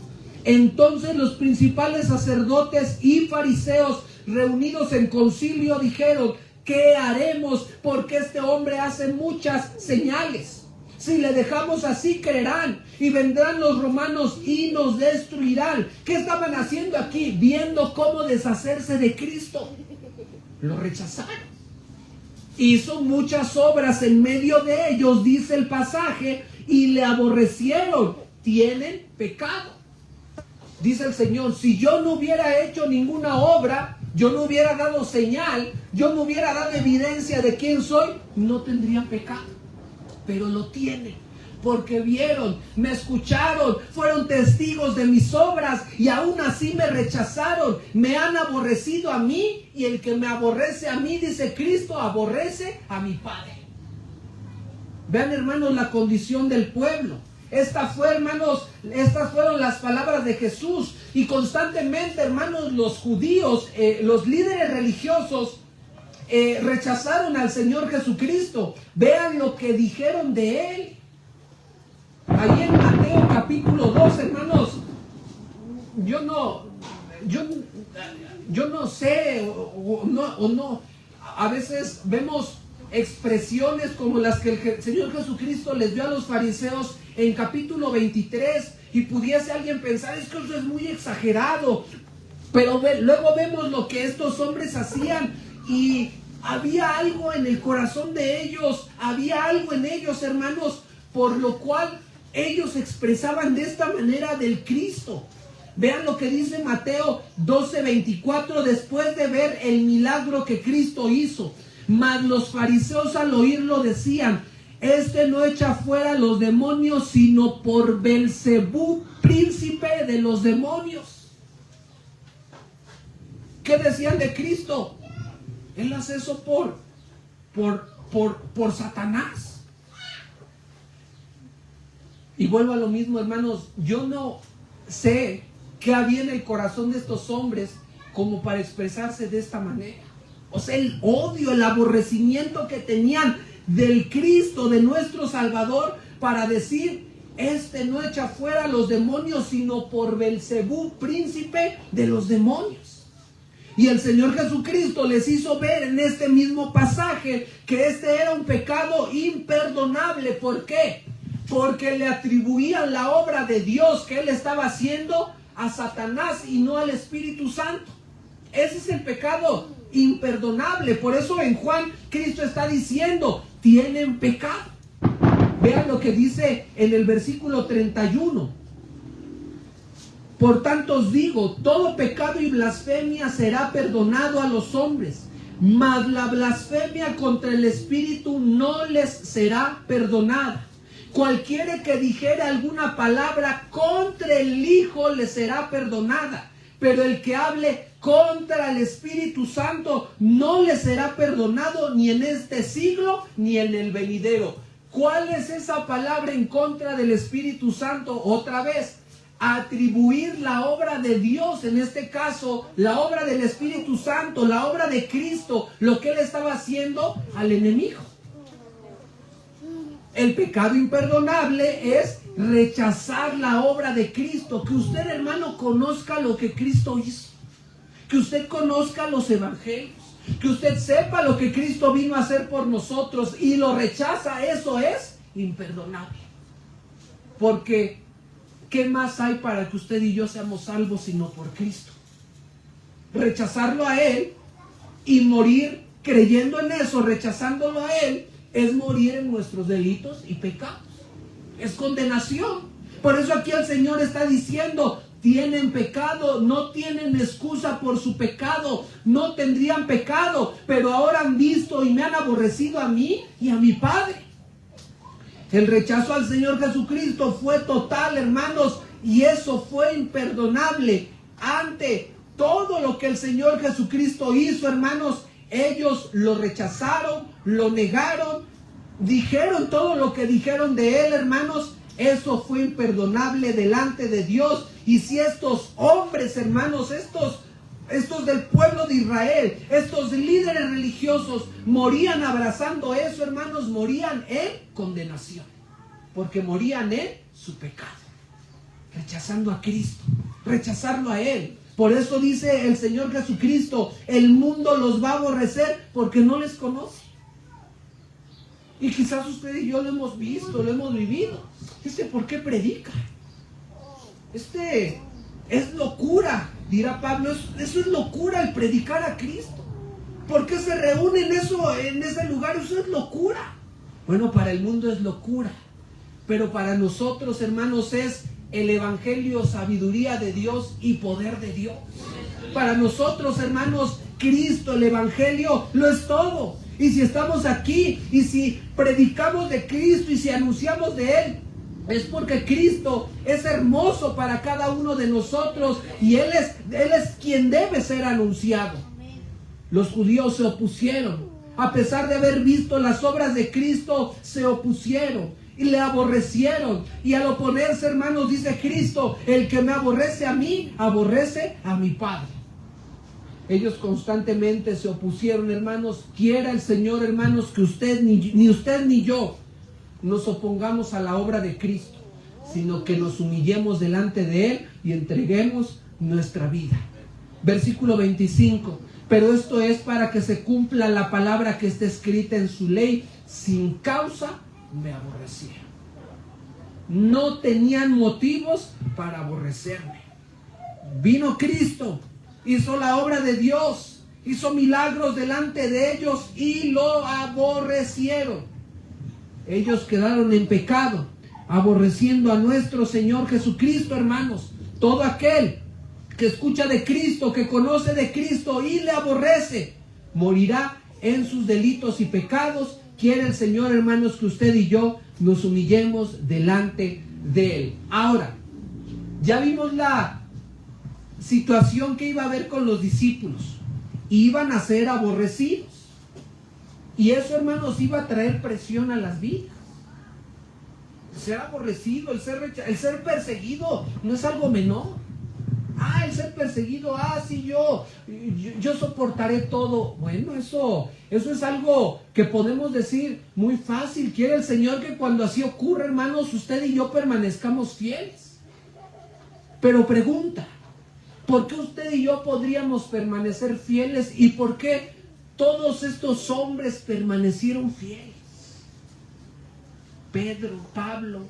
Speaker 3: Entonces los principales sacerdotes y fariseos reunidos en concilio dijeron: ¿qué haremos? Porque este hombre hace muchas señales. Si le dejamos así, creerán, y vendrán los romanos y nos destruirán. ¿Qué estaban haciendo aquí? Viendo cómo deshacerse de Cristo. Lo rechazaron. Hizo muchas obras en medio de ellos, dice el pasaje, y le aborrecieron. Tienen pecado. Dice el Señor: si yo no hubiera hecho ninguna obra, yo no hubiera dado señal, yo no hubiera dado evidencia de quién soy, no tendrían pecado. Pero lo tienen, porque vieron, me escucharon, fueron testigos de mis obras y aún así me rechazaron, me han aborrecido a mí, y el que me aborrece a mí, dice Cristo, aborrece a mi Padre. Vean, hermanos, la condición del pueblo. Estas fueron las palabras de Jesús, y constantemente, hermanos, los judíos, los líderes religiosos, rechazaron al Señor Jesucristo. Vean lo que dijeron de Él. Ahí en Mateo capítulo 2, hermanos, yo no sé, a veces vemos expresiones como las que el Señor Jesucristo les dio a los fariseos en capítulo 23, y pudiese alguien pensar: es que eso es muy exagerado. Pero luego vemos lo que estos hombres hacían, y había algo en el corazón de ellos, había algo en ellos, hermanos, por lo cual ellos expresaban de esta manera del Cristo. Vean lo que dice Mateo 12:24, después de ver el milagro que Cristo hizo. Mas los fariseos al oírlo decían: este no echa fuera los demonios, sino por Belzebú, príncipe de los demonios. ¿Qué decían de Cristo? Él hace eso por Satanás. Y vuelvo a lo mismo, hermanos. Yo no sé qué había en el corazón de estos hombres como para expresarse de esta manera. O sea, el odio, el aborrecimiento que tenían del Cristo, de nuestro Salvador, para decir: este no echa fuera los demonios, sino por Belzebú, príncipe de los demonios. Y el Señor Jesucristo les hizo ver en este mismo pasaje que este era un pecado imperdonable. ¿Por qué? Porque le atribuían la obra de Dios que Él estaba haciendo a Satanás y no al Espíritu Santo. Ese es el pecado imperdonable. Por eso en Juan, Cristo está diciendo: tienen pecado. Vean lo que dice en el versículo 31. Por tanto os digo, todo pecado y blasfemia será perdonado a los hombres, mas la blasfemia contra el Espíritu no les será perdonada. Cualquiera que dijere alguna palabra contra el Hijo le será perdonada, pero el que hable contra el Espíritu Santo no le será perdonado, ni en este siglo ni en el venidero. ¿Cuál es esa palabra en contra del Espíritu Santo? Otra vez, atribuir la obra de Dios, en este caso la obra del Espíritu Santo, la obra de Cristo, lo que Él estaba haciendo, al enemigo. El pecado imperdonable es rechazar la obra de Cristo. Que usted, hermano, conozca lo que Cristo hizo, que usted conozca los evangelios, que usted sepa lo que Cristo vino a hacer por nosotros y lo rechaza. Eso es imperdonable. Porque ¿qué más hay para que usted y yo seamos salvos sino por Cristo? Rechazarlo a Él y morir creyendo en eso, rechazándolo a Él, es morir en nuestros delitos y pecados. Es condenación. Por eso aquí el Señor está diciendo: tienen pecado, no tienen excusa por su pecado, no tendrían pecado, pero ahora han visto y me han aborrecido a mí y a mi Padre. El rechazo al Señor Jesucristo fue total, hermanos, y eso fue imperdonable. Ante todo lo que el Señor Jesucristo hizo, hermanos, ellos lo rechazaron, lo negaron, dijeron todo lo que dijeron de Él, hermanos. Eso fue imperdonable delante de Dios. Y si estos hombres, hermanos, estos del pueblo de Israel, estos líderes religiosos morían abrazando eso, hermanos, morían en condenación, porque morían en su pecado, rechazando a Cristo. rechazarlo a Él. Por eso dice el Señor Jesucristo, el mundo los va a aborrecer porque no les conoce. Y quizás usted y yo lo hemos visto, lo hemos vivido. ¿Por qué predica? Es locura, dirá Pablo. Eso es locura, el predicar a Cristo. ¿Por qué se reúnen en ese lugar? Eso es locura. Bueno, para el mundo es locura, pero para nosotros, hermanos, es el evangelio, sabiduría de Dios y poder de Dios. Para nosotros, hermanos, Cristo, el evangelio, lo es todo. Y si estamos aquí, y si predicamos de Cristo, y si anunciamos de Él, es porque Cristo es hermoso para cada uno de nosotros, y Él es quien debe ser anunciado. Los judíos se opusieron. A pesar de haber visto las obras de Cristo, se opusieron y le aborrecieron. Y al oponerse, hermanos, dice Cristo, el que me aborrece a mí, aborrece a mi Padre. Ellos constantemente se opusieron, hermanos. Quiera el Señor, hermanos, que ni usted ni yo nos opongamos a la obra de Cristo, sino que nos humillemos delante de Él y entreguemos nuestra vida. Versículo 25. Pero esto es para que se cumpla la palabra que está escrita en su ley: sin causa me aborrecieron. No tenían motivos para aborrecerme. Vino Cristo, hizo la obra de Dios, hizo milagros delante de ellos y lo aborrecieron. Ellos quedaron en pecado, aborreciendo a nuestro Señor Jesucristo, hermanos. Todo aquel que escucha de Cristo, que conoce de Cristo y le aborrece, morirá en sus delitos y pecados. Quiere el Señor, hermanos, que usted y yo nos humillemos delante de Él. Ahora, ya vimos la situación que iba a haber con los discípulos. Iban a ser aborrecidos. Y eso, hermanos, iba a traer presión a las vidas. Ser aborrecido, el ser perseguido, no es algo menor. El ser perseguido, sí, yo soportaré todo. Bueno, eso es algo que podemos decir muy fácil. Quiere el Señor que cuando así ocurra, hermanos, usted y yo permanezcamos fieles. Pero pregunta, ¿por qué usted y yo podríamos permanecer fieles? ¿Y por qué todos estos hombres permanecieron fieles? Pedro, Pablo,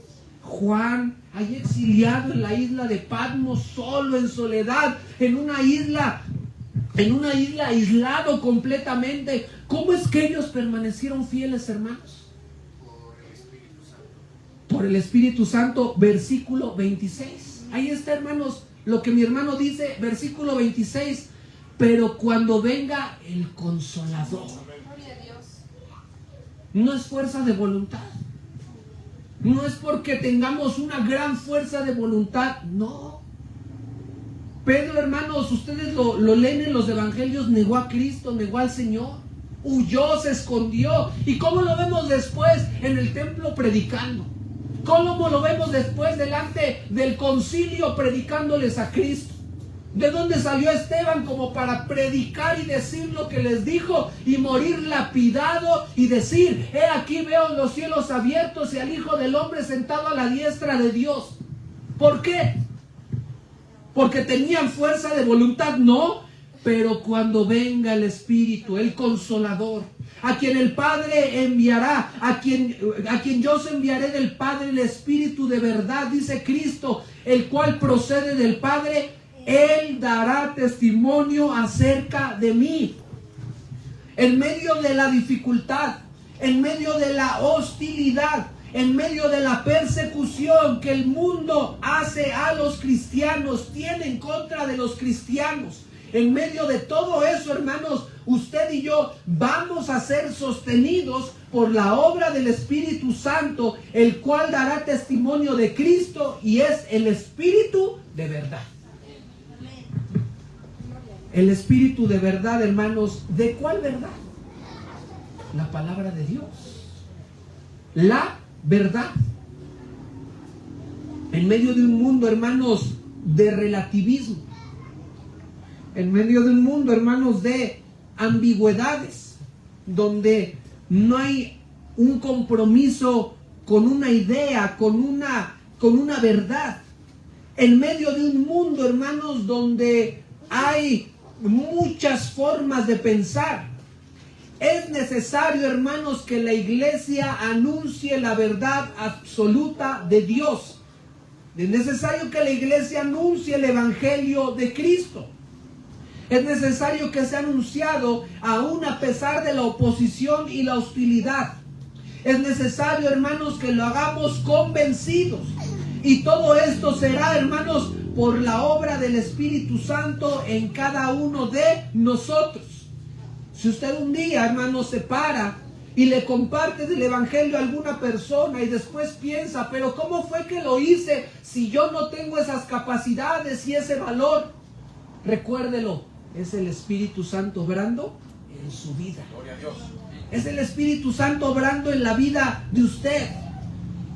Speaker 3: Juan, ahí exiliado en la isla de Patmos, solo, en soledad, en una isla aislado completamente. ¿Cómo es que ellos permanecieron fieles, hermanos? Por el Espíritu Santo, versículo 26. Ahí está, hermanos, lo que mi hermano dice, versículo 26. Pero cuando venga el Consolador, no es fuerza de voluntad. No es porque tengamos una gran fuerza de voluntad, no. Pedro, hermanos, ustedes lo leen en los evangelios, negó a Cristo, negó al Señor, huyó, se escondió. ¿Y cómo lo vemos después? En el templo predicando. ¿Cómo lo vemos después delante del concilio predicándoles a Cristo? ¿De dónde salió Esteban como para predicar y decir lo que les dijo y morir lapidado y decir: he aquí veo los cielos abiertos y al Hijo del Hombre sentado a la diestra de Dios? ¿Por qué? ¿Porque tenían fuerza de voluntad? No, pero cuando venga el Espíritu, el Consolador, a quien el Padre enviará, a quien yo os enviaré del Padre, el Espíritu de verdad, dice Cristo, el cual procede del Padre, Él dará testimonio acerca de mí. En medio de la dificultad, en medio de la hostilidad, en medio de la persecución que el mundo hace a los cristianos, tiene en contra de los cristianos, en medio de todo eso, hermanos, usted y yo vamos a ser sostenidos por la obra del Espíritu Santo, el cual dará testimonio de Cristo y es el Espíritu de verdad. El Espíritu de verdad, hermanos, ¿de cuál verdad? La palabra de Dios. La verdad. En medio de un mundo, hermanos, de relativismo. En medio de un mundo, hermanos, de ambigüedades, donde no hay un compromiso con una idea, con una verdad. en medio de un mundo, hermanos, donde hay muchas formas de pensar. Es necesario, hermanos, que la iglesia anuncie la verdad absoluta de Dios. Es necesario que la iglesia anuncie el evangelio de Cristo. Es necesario que sea anunciado aún a pesar de la oposición y la hostilidad. Es necesario, hermanos, que lo hagamos convencidos. Y todo esto será, hermanos, por la obra del Espíritu Santo en cada uno de nosotros. Si usted un día, hermanos, se para y le comparte del evangelio a alguna persona y después piensa, pero ¿cómo fue que lo hice si yo no tengo esas capacidades y ese valor? Recuérdelo, es el Espíritu Santo obrando en su vida.
Speaker 1: Gloria a Dios.
Speaker 3: Es el Espíritu Santo obrando en la vida de usted.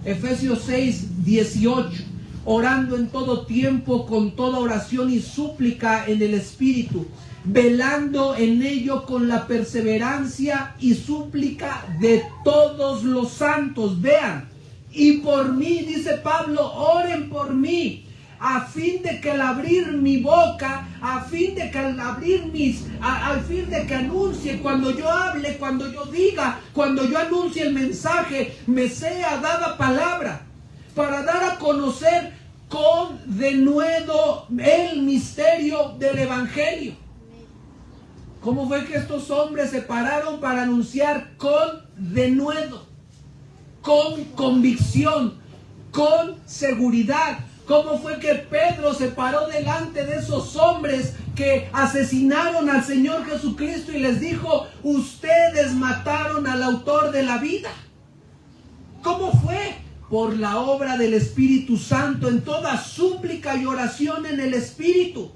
Speaker 3: Efesios 6:18. Orando en todo tiempo con toda oración y súplica en el Espíritu, velando en ello con la perseverancia y súplica de todos los santos. Vean, y por mí, dice Pablo, oren por mí, a fin de que al abrir mi boca, a fin de que al fin de que anuncie, cuando yo hable, cuando yo diga, cuando yo anuncie el mensaje, me sea dada palabra para dar a conocer con denuedo el misterio del evangelio. ¿Cómo fue que estos hombres se pararon para anunciar con denuedo, con convicción, con seguridad? ¿Cómo fue que Pedro se paró delante de esos hombres que asesinaron al Señor Jesucristo y les dijo, ustedes mataron al autor de la vida? ¿Cómo fue? Por la obra del Espíritu Santo, en toda súplica y oración en el Espíritu.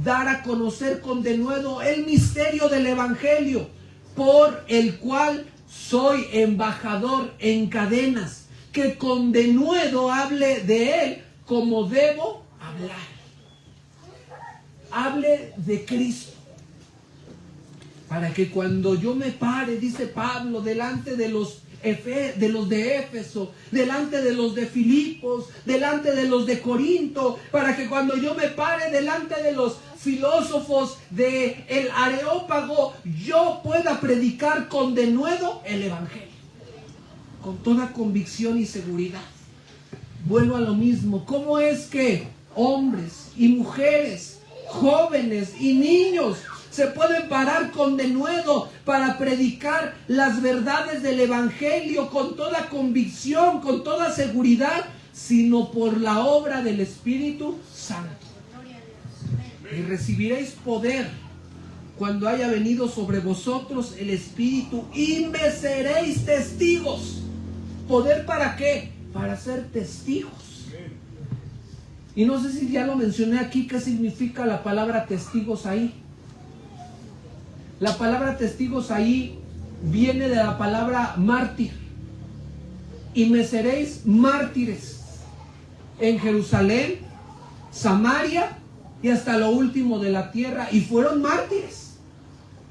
Speaker 3: Dar a conocer con denuedo el misterio del evangelio, por el cual soy embajador en cadenas, que con denuedo hable de él como debo hablar. Hable de Cristo, para que cuando yo me pare, dice Pablo, delante de los de Éfeso, delante de los de Filipos, delante de los de Corinto, para que cuando yo me pare delante de los filósofos de el Areópago, yo pueda predicar con denuedo el evangelio, con toda convicción y seguridad. Vuelvo a lo mismo. ¿Cómo es que hombres y mujeres, jóvenes y niños se pueden parar con denuedo para predicar las verdades del evangelio con toda convicción, con toda seguridad, sino por la obra del Espíritu Santo? Y recibiréis poder cuando haya venido sobre vosotros el Espíritu, y me seréis testigos. ¿Poder para qué? Para ser testigos. Y no sé si ya lo mencioné aquí, ¿qué significa la palabra testigos ahí? La palabra testigos ahí viene de la palabra mártir. Y me seréis mártires en Jerusalén, Samaria y hasta lo último de la tierra. Y fueron mártires.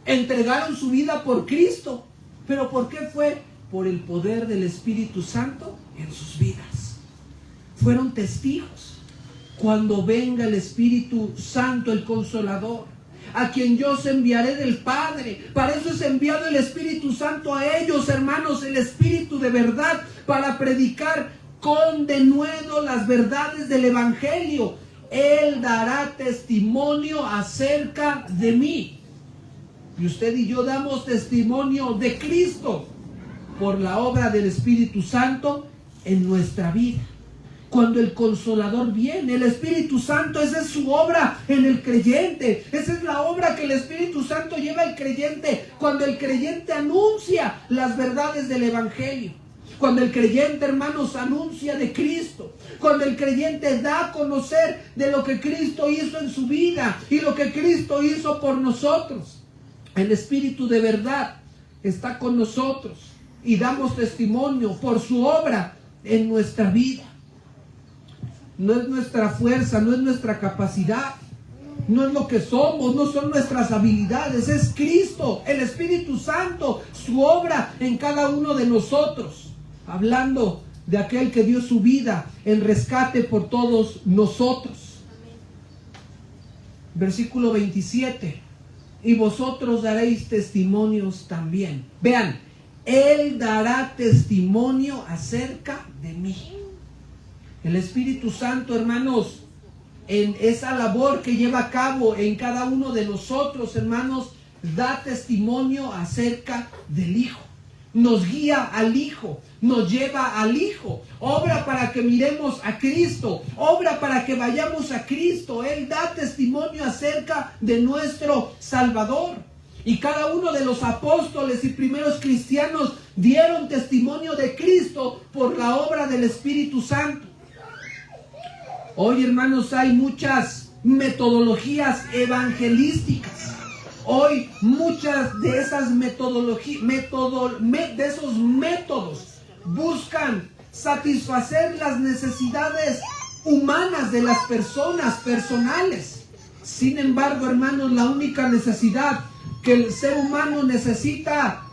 Speaker 3: Entregaron su vida por Cristo. ¿Pero por qué fue? Por el poder del Espíritu Santo en sus vidas. Fueron testigos. Cuando venga el Espíritu Santo, el Consolador, a quien yo os enviaré del Padre. Para eso es enviado el Espíritu Santo a ellos, hermanos, el Espíritu de verdad, para predicar con denuedo las verdades del Evangelio. Él dará testimonio acerca de mí. Y usted y yo damos testimonio de Cristo por la obra del Espíritu Santo en nuestra vida. Cuando el Consolador viene, el Espíritu Santo, esa es su obra en el creyente. Esa es la obra que el Espíritu Santo lleva al creyente cuando el creyente anuncia las verdades del Evangelio. Cuando el creyente, hermanos, anuncia de Cristo. Cuando el creyente da a conocer de lo que Cristo hizo en su vida y lo que Cristo hizo por nosotros. El Espíritu de verdad está con nosotros y damos testimonio por su obra en nuestra vida. No es nuestra fuerza, no es nuestra capacidad, no es lo que somos, no son nuestras habilidades, es Cristo, el Espíritu Santo, su obra en cada uno de nosotros. Hablando de aquel que dio su vida en rescate por todos nosotros. Versículo 27. Y vosotros daréis testimonios también. Vean, Él dará testimonio acerca de mí. El Espíritu Santo, hermanos, en esa labor que lleva a cabo en cada uno de nosotros, hermanos, da testimonio acerca del Hijo. Nos guía al Hijo, nos lleva al Hijo, obra para que miremos a Cristo, obra para que vayamos a Cristo. Él da testimonio acerca de nuestro Salvador. Y cada uno de los apóstoles y primeros cristianos dieron testimonio de Cristo por la obra del Espíritu Santo. Hoy, hermanos, hay muchas metodologías evangelísticas. Hoy muchas de esas de esos métodos buscan satisfacer las necesidades humanas de las personas, personales. Sin embargo, hermanos, la única necesidad que el ser humano necesita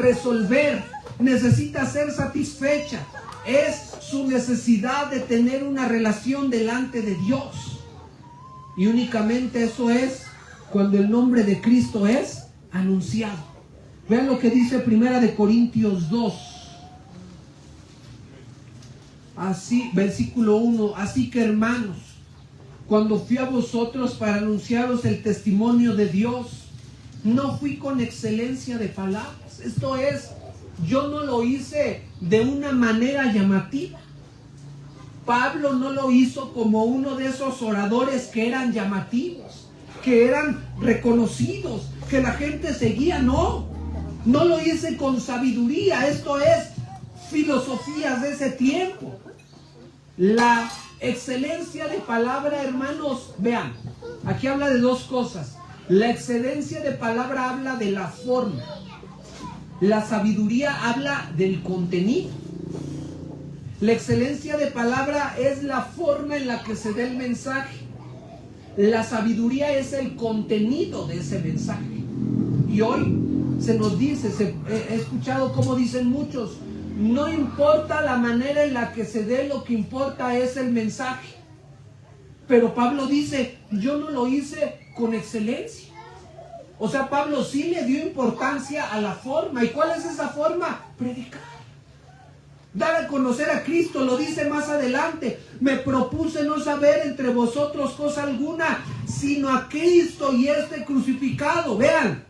Speaker 3: resolver, necesita ser satisfecha, es su necesidad de tener una relación delante de Dios. Y únicamente eso es cuando el nombre de Cristo es anunciado. Vean lo que dice 1 Corintios 2. Así, versículo 1. Así que, hermanos, cuando fui a vosotros para anunciaros el testimonio de Dios, no fui con excelencia de palabras. Esto es, yo no lo hice de una manera llamativa. Pablo no lo hizo como uno de esos oradores que eran llamativos, que eran reconocidos, que la gente seguía. No lo hice con sabiduría. Esto es filosofías de ese tiempo. La excelencia de palabra, hermanos, vean, aquí habla de dos cosas. La excelencia de palabra habla de la forma. La sabiduría habla del contenido. La excelencia de palabra es la forma en la que se da el mensaje. La sabiduría es el contenido de ese mensaje. Y hoy se nos dice, he escuchado cómo dicen muchos, no importa la manera en la que se dé, lo que importa es el mensaje. Pero Pablo dice, yo no lo hice con excelencia. O sea, Pablo sí le dio importancia a la forma. ¿Y cuál es esa forma? Predicar. Dar a conocer a Cristo. Lo dice más adelante. Me propuse no saber entre vosotros cosa alguna, sino a Cristo y este crucificado. Vean.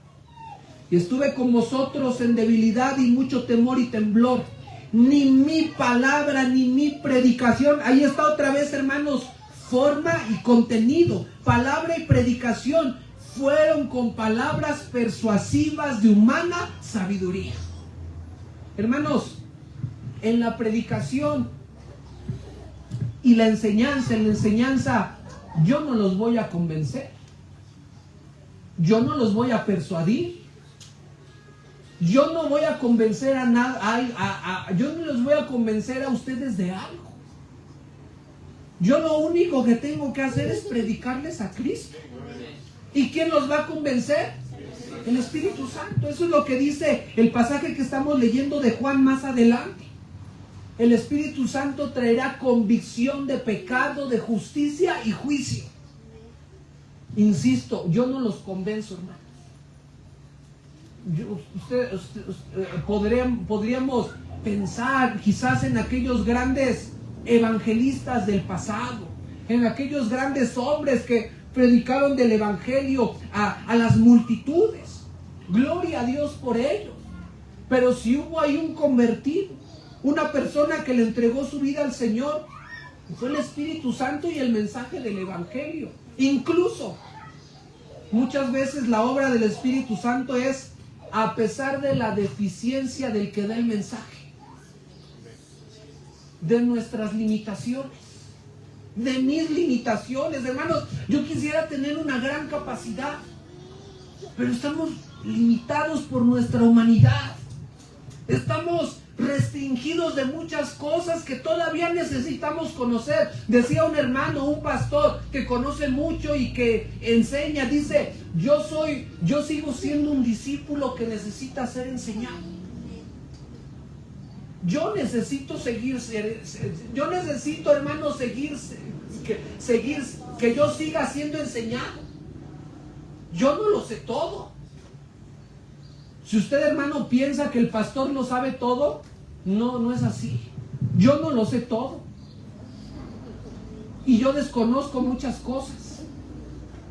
Speaker 3: Y estuve con vosotros en debilidad y mucho temor y temblor. Ni mi palabra, ni mi predicación. Ahí está otra vez, hermanos. Forma y contenido. Palabra y predicación fueron con palabras persuasivas de humana sabiduría. Hermanos, en la predicación y en la enseñanza, yo no los voy a convencer. Yo no los voy a persuadir. Yo no voy a convencer a nada, yo no les voy a convencer a ustedes de algo. Yo lo único que tengo que hacer es predicarles a Cristo. ¿Y quién los va a convencer? El Espíritu Santo. Eso es lo que dice el pasaje que estamos leyendo de Juan más adelante. El Espíritu Santo traerá convicción de pecado, de justicia y juicio. Insisto, yo no los convenzo, hermano. Podríamos pensar quizás en aquellos grandes evangelistas del pasado, en aquellos grandes hombres que predicaron del evangelio a las multitudes. Gloria a Dios por ellos. Pero si hubo ahí un convertido, una persona que le entregó su vida al Señor, fue el Espíritu Santo y el mensaje del evangelio. Incluso muchas veces la obra del Espíritu Santo es a pesar de la deficiencia del que da el mensaje, de nuestras limitaciones, de mis limitaciones. Hermanos, yo quisiera tener una gran capacidad, pero estamos limitados por nuestra humanidad. Estamos restringidos de muchas cosas que todavía necesitamos conocer. Decía un hermano, un pastor que conoce mucho y que enseña, dice, yo sigo siendo un discípulo que necesita ser enseñado. Yo necesito yo necesito, hermanos, que yo siga siendo enseñado. Yo no lo sé todo. Si usted, hermano, piensa que el pastor lo sabe todo, no es así. Yo no lo sé todo. Y yo desconozco muchas cosas.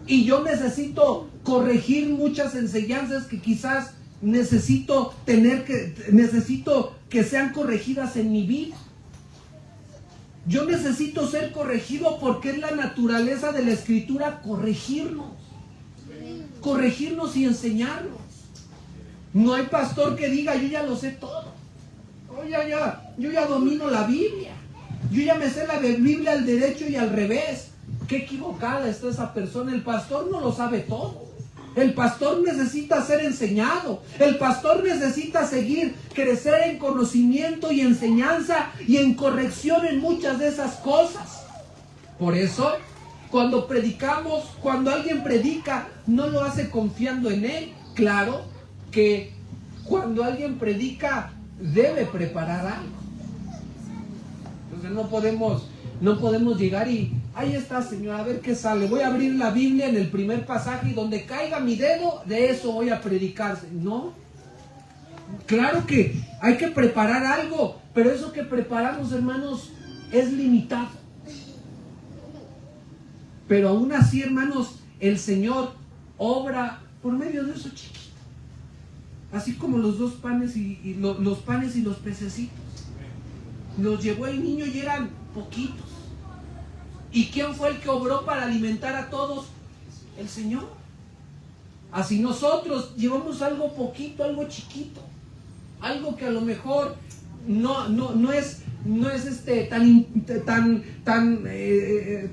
Speaker 3: Y yo necesito corregir muchas enseñanzas que quizás necesito que sean corregidas en mi vida. Yo necesito ser corregido porque es la naturaleza de la Escritura corregirnos y enseñarnos. No hay pastor que diga, yo ya lo sé todo. Yo ya domino la Biblia. Yo ya me sé la Biblia al derecho y al revés. Qué equivocada está esa persona. El pastor no lo sabe todo. El pastor necesita ser enseñado. El pastor necesita crecer en conocimiento y enseñanza y en corrección en muchas de esas cosas. Por eso, cuando alguien predica, no lo hace confiando en él. Claro que cuando alguien predica, debe preparar algo. Entonces no podemos llegar y ahí está, Señor, a ver qué sale. Voy a abrir la Biblia en el primer pasaje y donde caiga mi dedo, de eso voy a predicar. No. Claro que hay que preparar algo, pero eso que preparamos, hermanos, es limitado. Pero aún así, hermanos, el Señor obra por medio de eso chiquito. Así como los dos panes y los panes y los pececitos. Los llevó el niño y eran poquitos. ¿Y quién fue el que obró para alimentar a todos? El Señor. Así nosotros llevamos algo poquito, algo chiquito. Algo que a lo mejor no es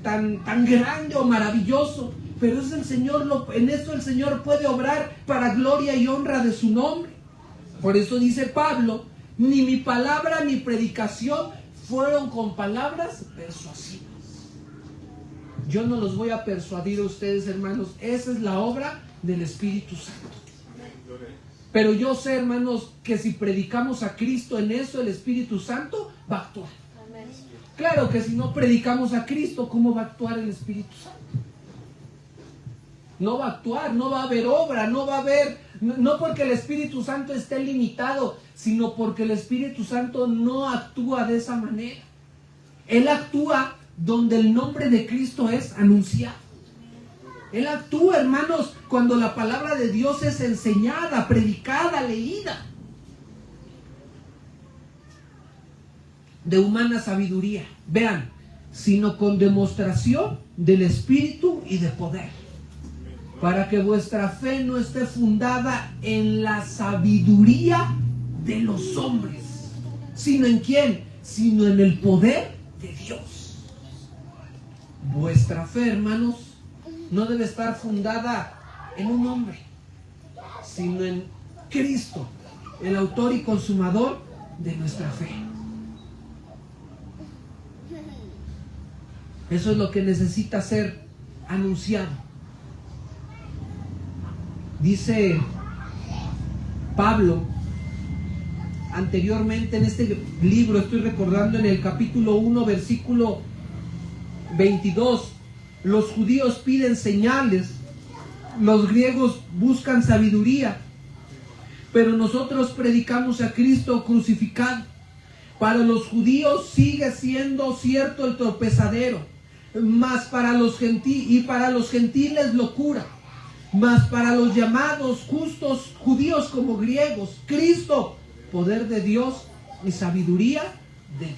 Speaker 3: tan grande o maravilloso. Pero es el Señor, en eso el Señor puede obrar para gloria y honra de su nombre. Por eso dice Pablo, ni mi palabra ni predicación fueron con palabras persuasivas. Yo no los voy a persuadir a ustedes, hermanos. Esa es la obra del Espíritu Santo. Pero yo sé, hermanos, que si predicamos a Cristo en eso, el Espíritu Santo va a actuar. Claro que si no predicamos a Cristo, ¿cómo va a actuar el Espíritu Santo? No va a actuar, no va a haber obra, no porque el Espíritu Santo esté limitado, sino porque el Espíritu Santo no actúa de esa manera. Él actúa donde el nombre de Cristo es anunciado. Él actúa, hermanos, cuando la palabra de Dios es enseñada, predicada, leída. De humana sabiduría. Vean, sino con demostración del Espíritu y de poder. Para que vuestra fe no esté fundada en la sabiduría de los hombres. ¿Sino en quién? Sino en el poder de Dios. Vuestra fe, hermanos, no debe estar fundada en un hombre, sino en Cristo, el autor y consumador de nuestra fe. Eso es lo que necesita ser anunciado. Dice Pablo, anteriormente en este libro, estoy recordando en el capítulo 1, versículo 22, los judíos piden señales, los griegos buscan sabiduría, pero nosotros predicamos a Cristo crucificado. Para los judíos sigue siendo cierto el tropezadero, mas para los gentiles locura, mas para los llamados justos, judíos como griegos, Cristo, poder de Dios y sabiduría de Dios.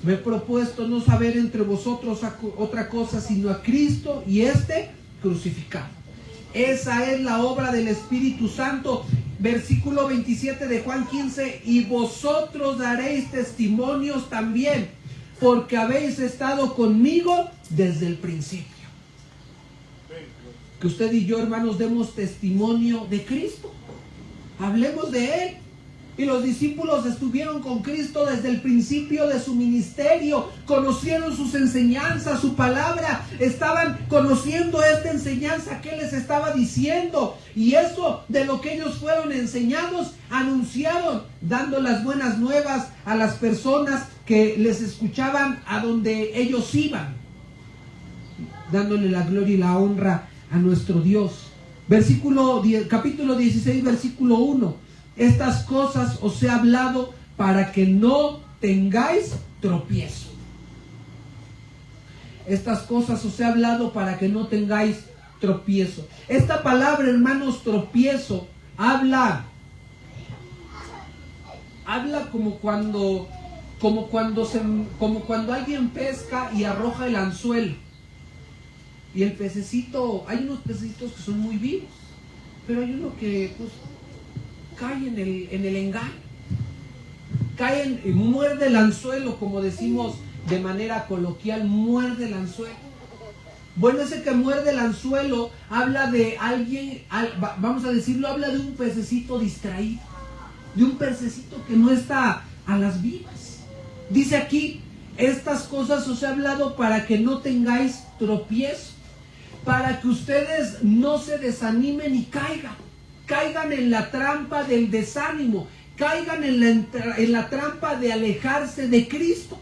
Speaker 3: Me he propuesto no saber entre vosotros otra cosa sino a Cristo y crucificado. Esa es la obra del Espíritu Santo. Versículo 27 de Juan 15, y vosotros daréis testimonios también, porque habéis estado conmigo desde el principio. Que usted y yo, hermanos, demos testimonio de Cristo. Hablemos de Él. Y los discípulos estuvieron con Cristo desde el principio de su ministerio, conocieron sus enseñanzas, su palabra, estaban conociendo esta enseñanza que Él les estaba diciendo. Y eso de lo que ellos fueron enseñados, anunciaron, dando las buenas nuevas a las personas que les escuchaban a donde ellos iban, dándole la gloria y la honra a nuestro Dios. Capítulo 16, versículo 1. Estas cosas os he hablado para que no tengáis tropiezo. Estas cosas os he hablado para que no tengáis tropiezo. Esta palabra, hermanos, tropiezo, habla como cuando alguien pesca y arroja el anzuelo. Y el pececito, hay unos pececitos que son muy vivos, pero hay uno que pues cae en el engaño, muerde el anzuelo, como decimos de manera coloquial, muerde el anzuelo. Bueno, ese que muerde el anzuelo habla de alguien, vamos a decirlo, habla de un pececito distraído, de un pececito que no está a las vivas. Dice aquí, estas cosas os he hablado para que no tengáis tropiezo, para que ustedes no se desanimen y caigan en la trampa del desánimo, caigan en la trampa de alejarse de Cristo.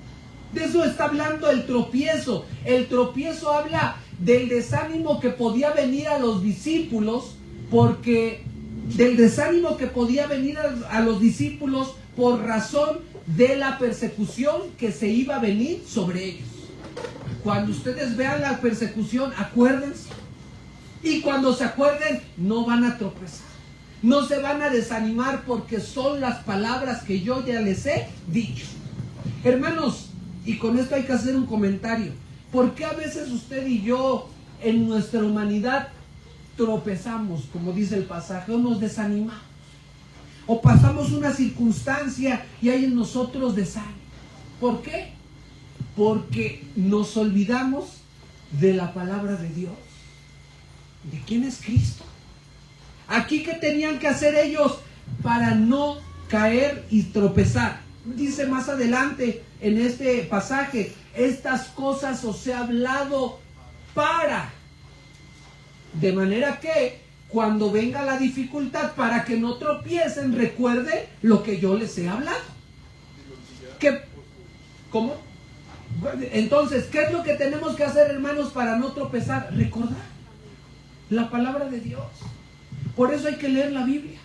Speaker 3: De eso está hablando el tropiezo. El tropiezo habla del desánimo que podía venir a los discípulos, por razón de la persecución que se iba a venir sobre ellos. Cuando ustedes vean la persecución, acuérdense. Y cuando se acuerden, no van a tropezar. No se van a desanimar porque son las palabras que yo ya les he dicho. Hermanos, y con esto hay que hacer un comentario. ¿Por qué a veces usted y yo en nuestra humanidad tropezamos, como dice el pasaje, o nos desanimamos? O pasamos una circunstancia y hay en nosotros desánimo. ¿Por qué? Porque nos olvidamos de la palabra de Dios. ¿De quién es Cristo? Aquí, ¿qué tenían que hacer ellos para no caer y tropezar? Dice más adelante en este pasaje, estas cosas os he hablado para, de manera que cuando venga la dificultad, para que no tropiecen, recuerde lo que yo les he hablado. ¿Cómo? Entonces, ¿qué es lo que tenemos que hacer, hermanos, para no tropezar? Recordar la palabra de Dios. Por eso hay que leer la Biblia.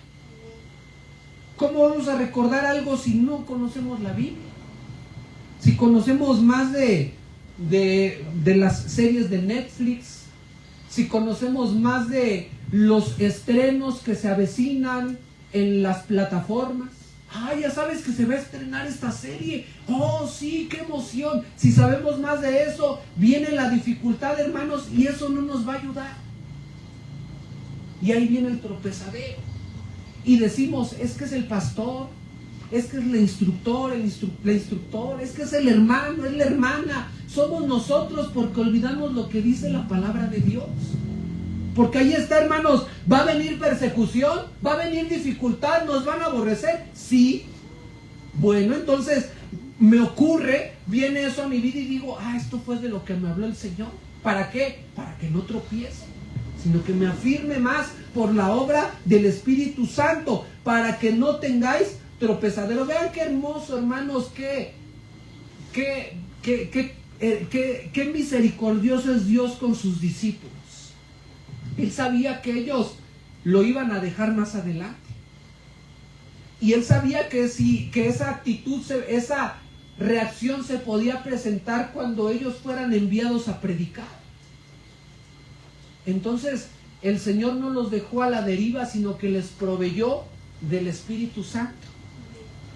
Speaker 3: ¿Cómo vamos a recordar algo si no conocemos la Biblia? Si conocemos más de las series de Netflix, si conocemos más de los estrenos que se avecinan en las plataformas. Ya sabes que se va a estrenar esta serie. Oh, sí, qué emoción. Si sabemos más de eso, viene la dificultad, hermanos, y eso no nos va a ayudar. Y ahí viene el tropezadero. Y decimos, es que es el pastor, es que es el instructor, es que es el hermano, es la hermana. Somos nosotros porque olvidamos lo que dice la palabra de Dios. Porque ahí está, hermanos, va a venir persecución, va a venir dificultad, nos van a aborrecer. Sí. Bueno, entonces viene eso a mi vida y digo, esto fue de lo que me habló el Señor. ¿Para qué? Para que no tropiece, sino que me afirme más por la obra del Espíritu Santo, para que no tengáis tropezadero. Vean qué hermoso, hermanos, qué misericordioso es Dios con sus discípulos. Él sabía que ellos lo iban a dejar más adelante. Y él sabía que esa actitud, esa reacción se podía presentar cuando ellos fueran enviados a predicar. Entonces, el Señor no los dejó a la deriva, sino que les proveyó del Espíritu Santo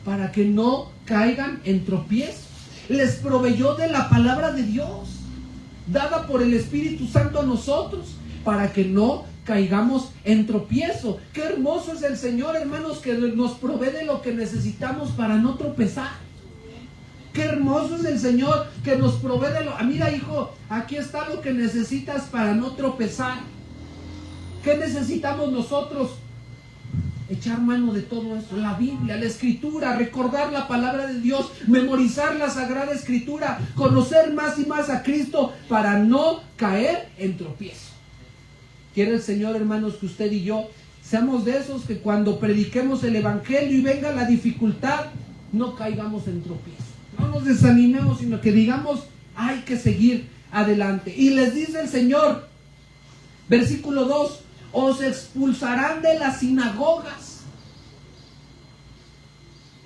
Speaker 3: para que no caigan en tropiezo. Les proveyó de la palabra de Dios, dada por el Espíritu Santo a nosotros, para que no caigamos en tropiezo. Qué hermoso es el Señor, hermanos, que nos provee de lo que necesitamos para no tropezar. Qué hermoso es el Señor que nos provee de lo... Mira, hijo, aquí está lo que necesitas para no tropezar. ¿Qué necesitamos nosotros? echar mano de todo esto, la Biblia, la Escritura, recordar la palabra de Dios, memorizar la Sagrada Escritura, conocer más y más a Cristo para no caer en tropiezo. Quiere el Señor, hermanos, que usted y yo seamos de esos que cuando prediquemos el Evangelio y venga la dificultad, no caigamos en tropiezo, no nos desanimemos, sino que digamos, hay que seguir adelante. Y les dice el Señor, versículo 2, os expulsarán de las sinagogas.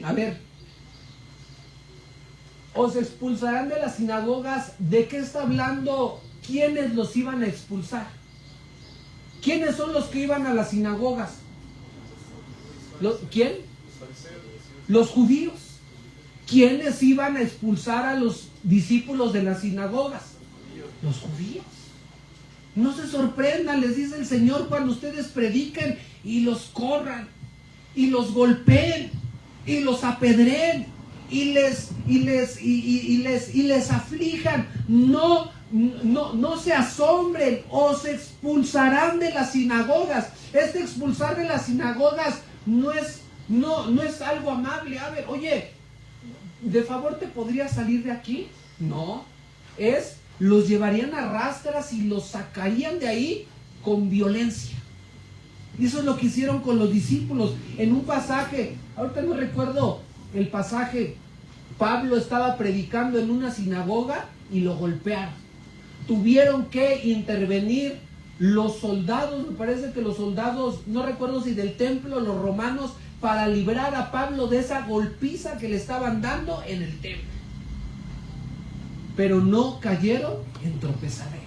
Speaker 3: A ver, os expulsarán de las sinagogas. ¿De qué está hablando? ¿Quiénes los iban a expulsar? ¿Quiénes son los que iban a las sinagogas? ¿Quién? Los judíos. ¿Quiénes iban a expulsar a los discípulos de las sinagogas? Los judíos. No se sorprendan, les dice el Señor, cuando ustedes prediquen y los corran, y los golpeen, y los apedreen, y les aflijan. No se asombren, os expulsarán de las sinagogas. Este expulsar de las sinagogas no es algo amable. A ver, oye, ¿de favor te podrías salir de aquí? No, los llevarían a rastras y los sacarían de ahí con violencia. Y eso es lo que hicieron con los discípulos. En un pasaje, ahorita no recuerdo el pasaje, Pablo estaba predicando en una sinagoga y lo golpearon. Tuvieron que intervenir los soldados, me parece que los soldados, no recuerdo si del templo, los romanos, para librar a Pablo de esa golpiza que le estaban dando en el templo. Pero no cayeron en tropezadero,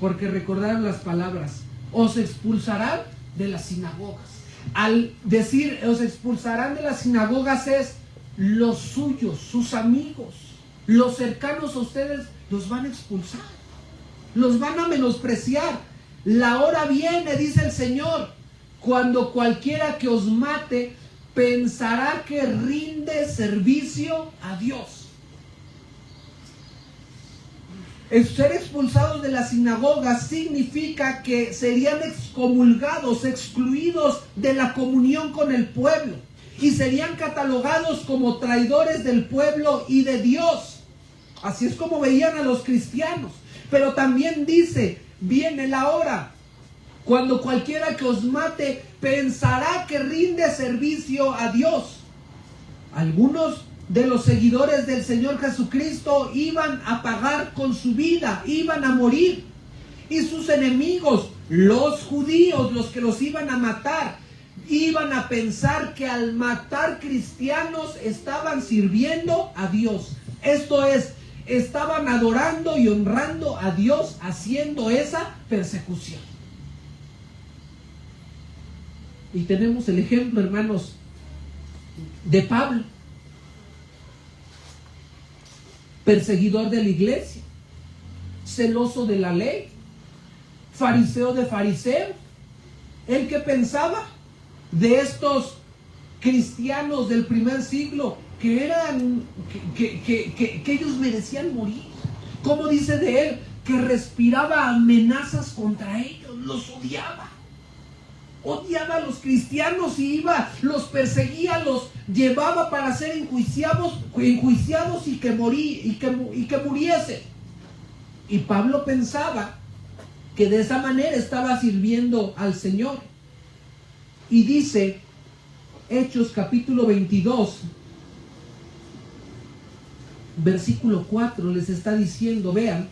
Speaker 3: porque recordaron las palabras, os expulsarán de las sinagogas. Al decir os expulsarán de las sinagogas es los suyos, sus amigos, los cercanos a ustedes los van a expulsar, los van a menospreciar. La hora viene, dice el Señor, cuando cualquiera que os mate pensará que rinde servicio a Dios. El ser expulsados de las sinagogas significa que serían excomulgados, excluidos de la comunión con el pueblo, y serían catalogados como traidores del pueblo y de Dios. Así es como veían a los cristianos. Pero también dice, viene la hora cuando cualquiera que os mate pensará que rinde servicio a Dios. Algunos de los seguidores del Señor Jesucristo iban a pagar con su vida, iban a morir. Y sus enemigos, los judíos, los que los iban a matar, iban a pensar que al matar cristianos estaban sirviendo a Dios. Esto es, estaban adorando y honrando a Dios haciendo esa persecución. Y tenemos el ejemplo, hermanos, de Pablo, perseguidor de la iglesia, celoso de la ley, fariseo de fariseos. El que pensaba de estos cristianos del primer siglo que ellos merecían morir. ¿Cómo dice de él? Que respiraba amenazas contra ellos, los odiaba. Odiaba a los cristianos y los perseguía, los llevaba para ser enjuiciados y que muriesen. Y Pablo pensaba que de esa manera estaba sirviendo al Señor. Y dice, Hechos capítulo 22, versículo 4, les está diciendo, vean,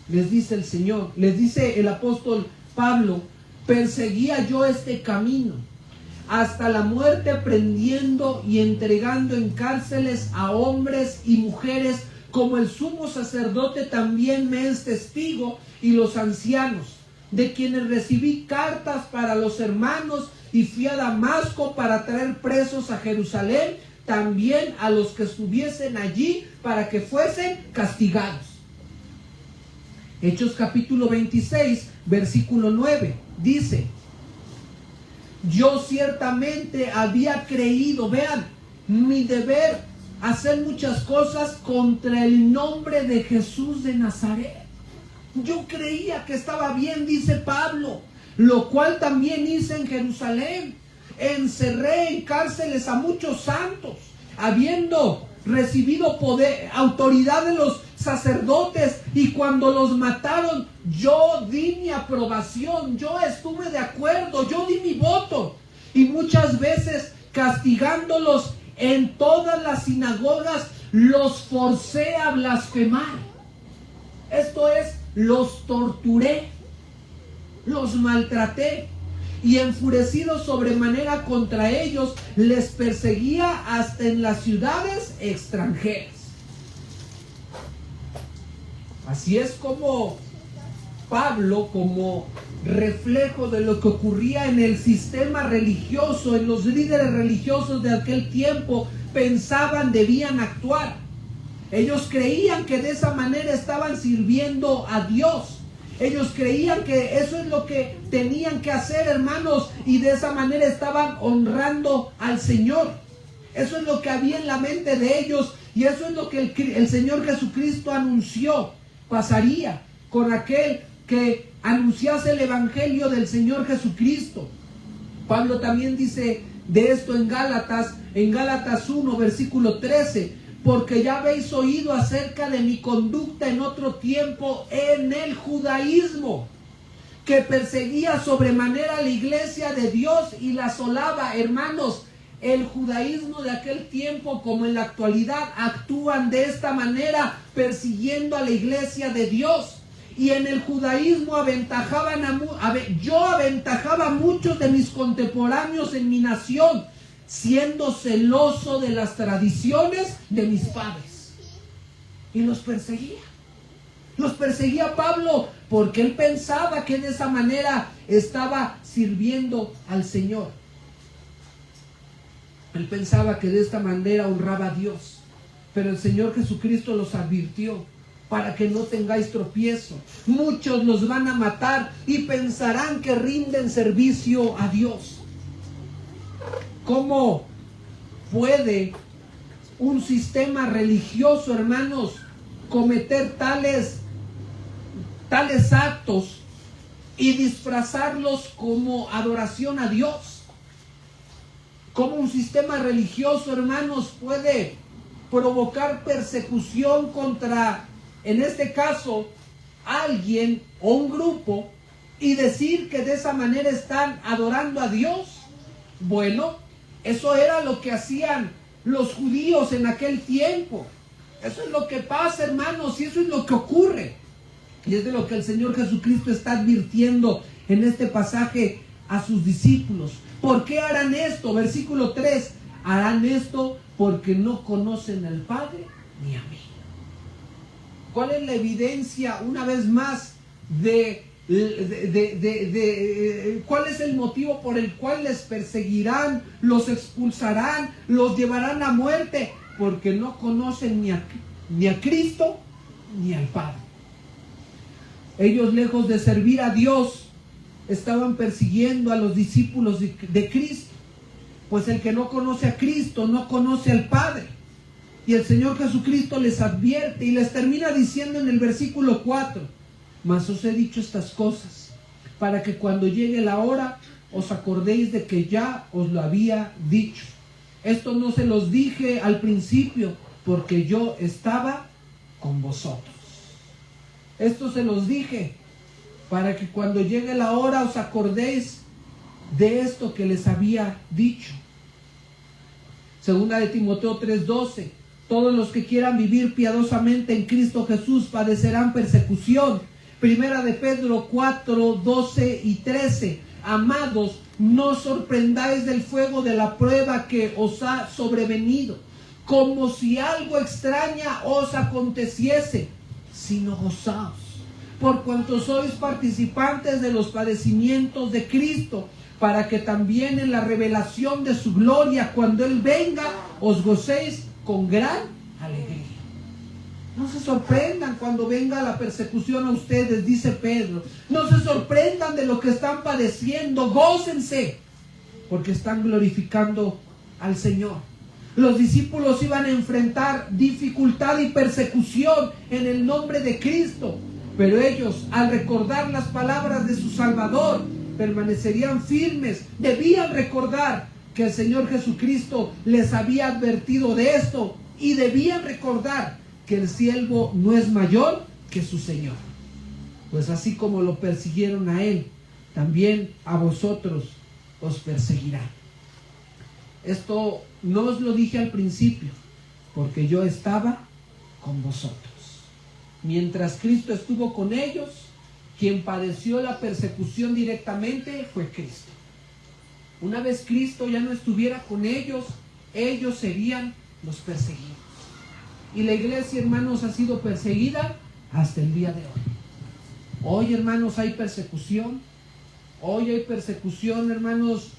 Speaker 3: les dice el Señor, les dice el apóstol Pablo, perseguía yo este camino hasta la muerte, prendiendo y entregando en cárceles a hombres y mujeres, como el sumo sacerdote también me es testigo, y los ancianos, de quienes recibí cartas para los hermanos, y fui a Damasco para traer presos a Jerusalén, también a los que estuviesen allí, para que fuesen castigados. Hechos capítulo 26, versículo 9, dice, yo ciertamente había creído, vean, mi deber, hacer muchas cosas contra el nombre de Jesús de Nazaret. Yo creía que estaba bien, dice Pablo, lo cual también hice en Jerusalén. Encerré en cárceles a muchos santos, habiendo recibido poder, autoridad de los sacerdotes, y cuando los mataron, yo di mi aprobación, yo estuve de acuerdo, yo di mi voto, y muchas veces castigándolos en todas las sinagogas, los forcé a blasfemar. Esto es, los torturé, los maltraté, y enfurecido sobremanera contra ellos, les perseguía hasta en las ciudades extranjeras. Así es como Pablo, como reflejo de lo que ocurría en el sistema religioso, en los líderes religiosos de aquel tiempo, pensaban debían actuar. Ellos creían que de esa manera estaban sirviendo a Dios. Ellos creían que eso es lo que tenían que hacer, hermanos, y de esa manera estaban honrando al Señor. Eso es lo que había en la mente de ellos, y eso es lo que el Señor Jesucristo anunció pasaría con aquel que anunciase el evangelio del Señor Jesucristo. Pablo también dice de esto en Gálatas 1, versículo 13. Porque ya habéis oído acerca de mi conducta en otro tiempo en el judaísmo, que perseguía sobremanera a la iglesia de Dios y la asolaba. Hermanos, el judaísmo de aquel tiempo como en la actualidad actúan de esta manera, persiguiendo a la iglesia de Dios. Y en el judaísmo yo aventajaba a muchos de mis contemporáneos en mi nación, siendo celoso de las tradiciones de mis padres. Y los perseguía. Los perseguía Pablo porque él pensaba que de esa manera estaba sirviendo al Señor. Él pensaba que de esta manera honraba a Dios. Pero el Señor Jesucristo los advirtió: para que no tengáis tropiezo. Muchos los van a matar y pensarán que rinden servicio a Dios. ¿Cómo puede un sistema religioso, hermanos, cometer tales actos y disfrazarlos como adoración a Dios? ¿Cómo un sistema religioso, hermanos, puede provocar persecución contra, en este caso, alguien o un grupo, y decir que de esa manera están adorando a Dios? Bueno, eso era lo que hacían los judíos en aquel tiempo. Eso es lo que pasa, hermanos, y eso es lo que ocurre. Y es de lo que el Señor Jesucristo está advirtiendo en este pasaje a sus discípulos. ¿Por qué harán esto? Versículo 3. Harán esto porque no conocen al Padre ni a mí. ¿Cuál es la evidencia, una vez más, cuál es el motivo por el cual les perseguirán, los expulsarán, los llevarán a muerte? Porque no conocen ni a Cristo ni al Padre. Ellos, lejos de servir a Dios, estaban persiguiendo a los discípulos de Cristo. Pues el que no conoce a Cristo no conoce al Padre. Y el Señor Jesucristo les advierte y les termina diciendo en el versículo 4: mas os he dicho estas cosas, para que cuando llegue la hora os acordéis de que ya os lo había dicho. Esto no se los dije al principio, porque yo estaba con vosotros. Esto se los dije, para que cuando llegue la hora os acordéis de esto que les había dicho. Segunda de Timoteo 3:12. Todos los que quieran vivir piadosamente en Cristo Jesús padecerán persecución. Primera de Pedro 4:12 y 13. Amados, no os sorprendáis del fuego de la prueba que os ha sobrevenido, como si algo extraña os aconteciese, sino gozaos, por cuanto sois participantes de los padecimientos de Cristo, para que también en la revelación de su gloria, cuando Él venga, os gocéis con gran alegría. No se sorprendan cuando venga la persecución a ustedes, dice Pedro. No se sorprendan de lo que están padeciendo. Gócense, porque están glorificando al Señor. Los discípulos iban a enfrentar dificultad y persecución en el nombre de Cristo. Pero ellos, al recordar las palabras de su Salvador, permanecerían firmes. Debían recordar que el Señor Jesucristo les había advertido de esto, y debían recordar que el siervo no es mayor que su Señor. Pues así como lo persiguieron a él, también a vosotros os perseguirán. Esto no os lo dije al principio, porque yo estaba con vosotros. Mientras Cristo estuvo con ellos, quien padeció la persecución directamente fue Cristo. Una vez Cristo ya no estuviera con ellos, ellos serían los perseguidos. Y la iglesia, hermanos, ha sido perseguida hasta el día de hoy. Hoy, hermanos, hay persecución. Hoy hay persecución, hermanos,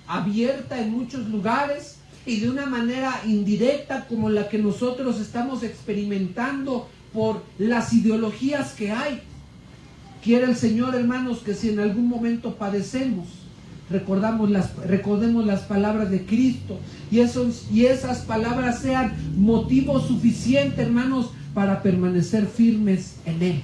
Speaker 3: abierta en muchos lugares y de una manera indirecta como la que nosotros estamos experimentando por las ideologías que hay. Quiere el Señor, hermanos, que si en algún momento padecemos, recordemos las palabras de Cristo y esas palabras sean motivo suficiente, hermanos, para permanecer firmes en Él.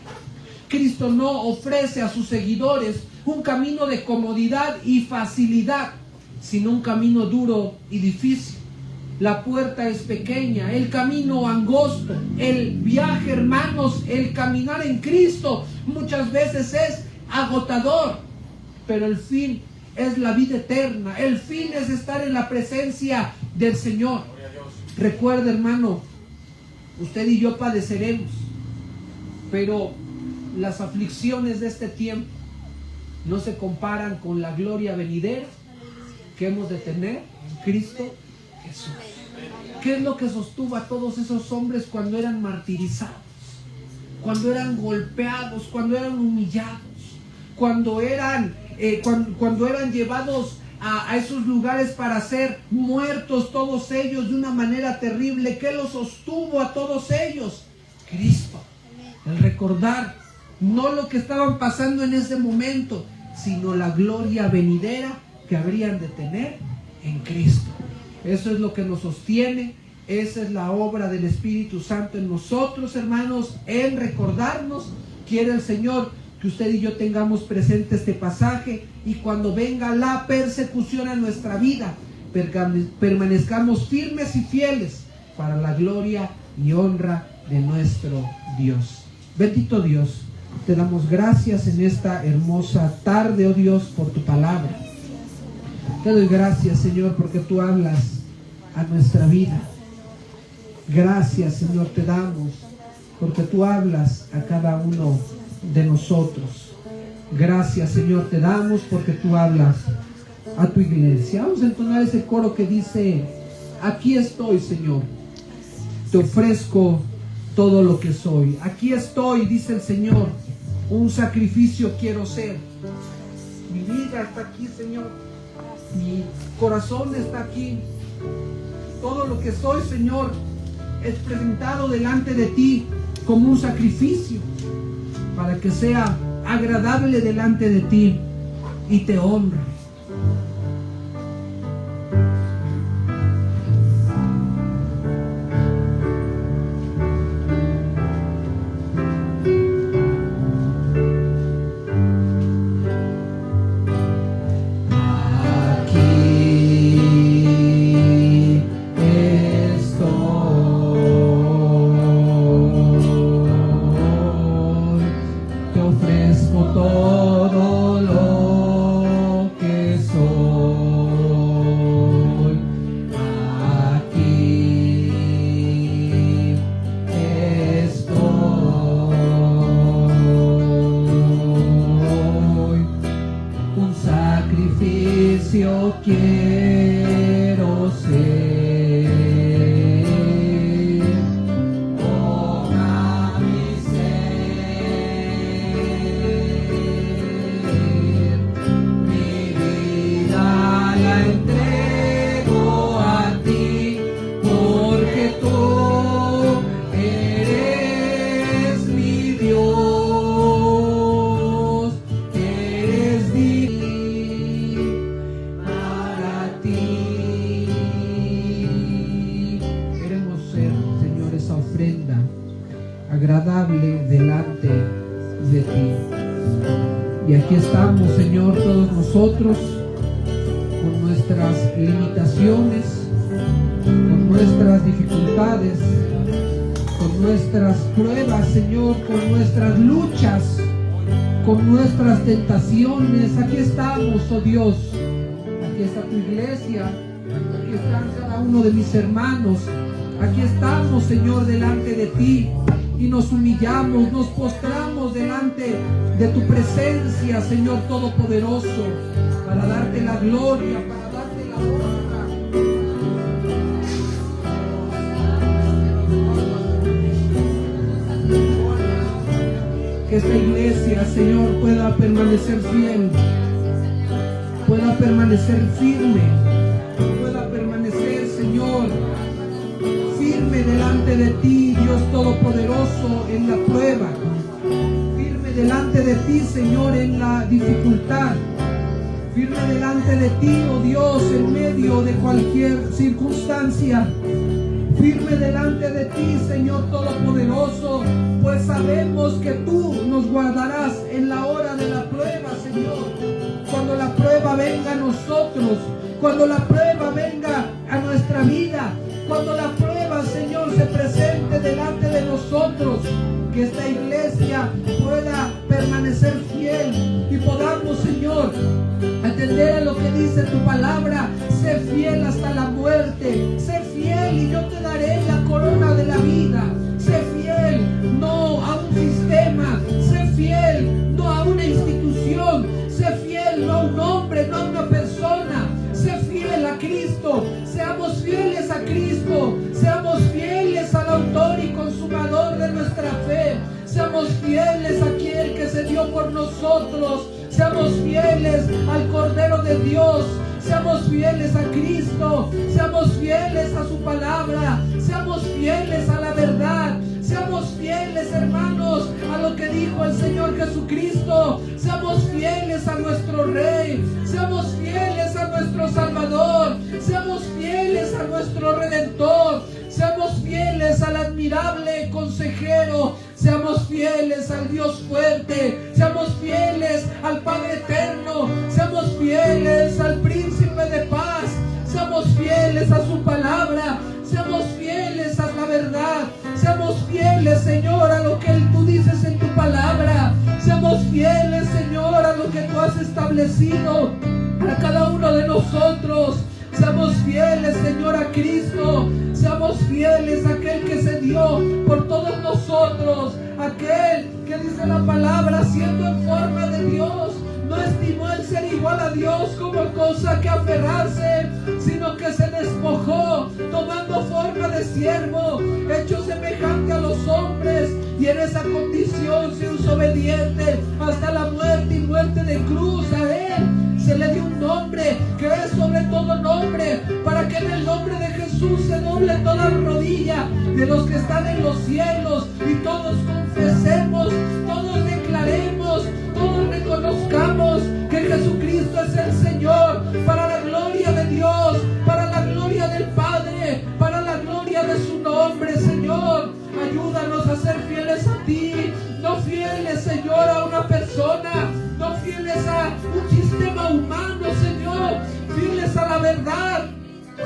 Speaker 3: Cristo no ofrece a sus seguidores un camino de comodidad y facilidad, sino un camino duro y difícil. La puerta es pequeña, el camino angosto, el viaje, hermanos, el caminar en Cristo muchas veces es agotador, pero el fin es la vida eterna. El fin es estar en la presencia del Señor. Recuerda, hermano, usted y yo padeceremos, pero las aflicciones de este tiempo no se comparan con la gloria venidera que hemos de tener en Cristo Jesús. ¿Qué es lo que sostuvo a todos esos hombres cuando eran martirizados, cuando eran golpeados, cuando eran humillados, cuando eran llevados a esos lugares para ser muertos todos ellos de una manera terrible? ¿Qué los sostuvo a todos ellos? Cristo. El recordar no lo que estaban pasando en ese momento, sino la gloria venidera que habrían de tener en Cristo. Eso es lo que nos sostiene. Esa es la obra del Espíritu Santo en nosotros, hermanos, en recordarnos. Quiere el Señor que usted y yo tengamos presente este pasaje, y cuando venga la persecución a nuestra vida, permanezcamos firmes y fieles para la gloria y honra de nuestro Dios. Bendito Dios, te damos gracias en esta hermosa tarde, oh Dios, por tu palabra. Te doy gracias, Señor, porque tú hablas a nuestra vida. Gracias, Señor, te damos porque tú hablas a cada uno de nosotros. Gracias, Señor, te damos porque tú hablas a tu iglesia. Vamos a entonar ese coro que dice: aquí estoy, Señor, te ofrezco todo lo que soy. Aquí estoy, dice el Señor, un sacrificio quiero ser. Mi vida está aquí, Señor, mi corazón está aquí. Todo lo que soy, Señor, es presentado delante de ti como un sacrificio, para que sea agradable delante de ti y te honre.
Speaker 4: Todo lo que soy, aquí estoy, un sacrificio quiero ser. Agradable delante de ti.
Speaker 3: Y aquí estamos, Señor, todos nosotros, con nuestras limitaciones, con nuestras dificultades, con nuestras pruebas, Señor, con nuestras luchas, con nuestras tentaciones. Aquí estamos, oh Dios. Aquí está tu iglesia, aquí están cada uno de mis hermanos. Aquí estamos, Señor, delante de ti, y nos humillamos, nos postramos delante de tu presencia, Señor Todopoderoso, para darte la gloria, para darte la honra. Que esta iglesia, Señor, pueda permanecer fiel, pueda permanecer firme, pueda permanecer, Señor, firme delante de ti, Dios Todopoderoso, en la prueba, firme delante de ti, Señor, en la dificultad, firme delante de ti, oh Dios, en medio de cualquier circunstancia, firme delante de ti, Señor Todopoderoso, pues sabemos que tú nos guardarás en la hora de la prueba, Señor. Cuando la prueba venga a nosotros, cuando la prueba venga a nuestra vida, cuando la prueba, Señor, se presente delante de nosotros, que esta iglesia pueda permanecer fiel y podamos, Señor, atender a lo que dice tu palabra. Sé fiel hasta la muerte, sé fiel y yo te daré la corona de la vida. Sé fiel no a un sistema, sé fiel no a una institución, sé fiel no a un hombre, no a una persona. Sé fiel a Cristo, seamos fieles a Cristo, seamos fieles al autor y consumador de nuestra fe, seamos fieles a aquel que se dio por nosotros, seamos fieles al Cordero de Dios, seamos fieles a Cristo, seamos fieles a su palabra, seamos fieles a la verdad, seamos fieles, hermanos, a lo que dijo el Señor Jesucristo, seamos fieles a nuestro Rey, seamos fieles a nuestro Salvador, seamos fieles a nuestro Redentor, seamos fieles al admirable consejero, seamos fieles al Dios fuerte, seamos fieles al Padre eterno, seamos fieles al Príncipe de paz, seamos fieles a su palabra, seamos fieles a la verdad, seamos fieles, Señor, a lo que tú dices en tu palabra, seamos fieles, Señor, a lo que tú has establecido para cada uno de nosotros. Seamos fieles, Señor, a Cristo. Seamos fieles a aquel que se dio por todos nosotros. Aquel que dice la palabra, siendo en forma de Dios, no estimó el ser igual a Dios como cosa que aferrarse, sino que se despojó, tomando forma de siervo, hecho semejante a los hombres, y en esa condición se hizo obediente hasta la muerte y muerte de cruz. A él se le dio un nombre que es sobre todo nombre, para que en el nombre de Jesús se doble toda rodilla de los que están en los cielos, y todos confesemos, todos declaremos, todos reconozcamos que Jesucristo es el Señor, para la gloria de Dios, para la gloria del Padre, para la gloria de su nombre. Señor, ayúdanos a ser fieles a ti, no fieles, Señor, a una persona, no fieles a un sistema humano, Señor, fieles a la verdad,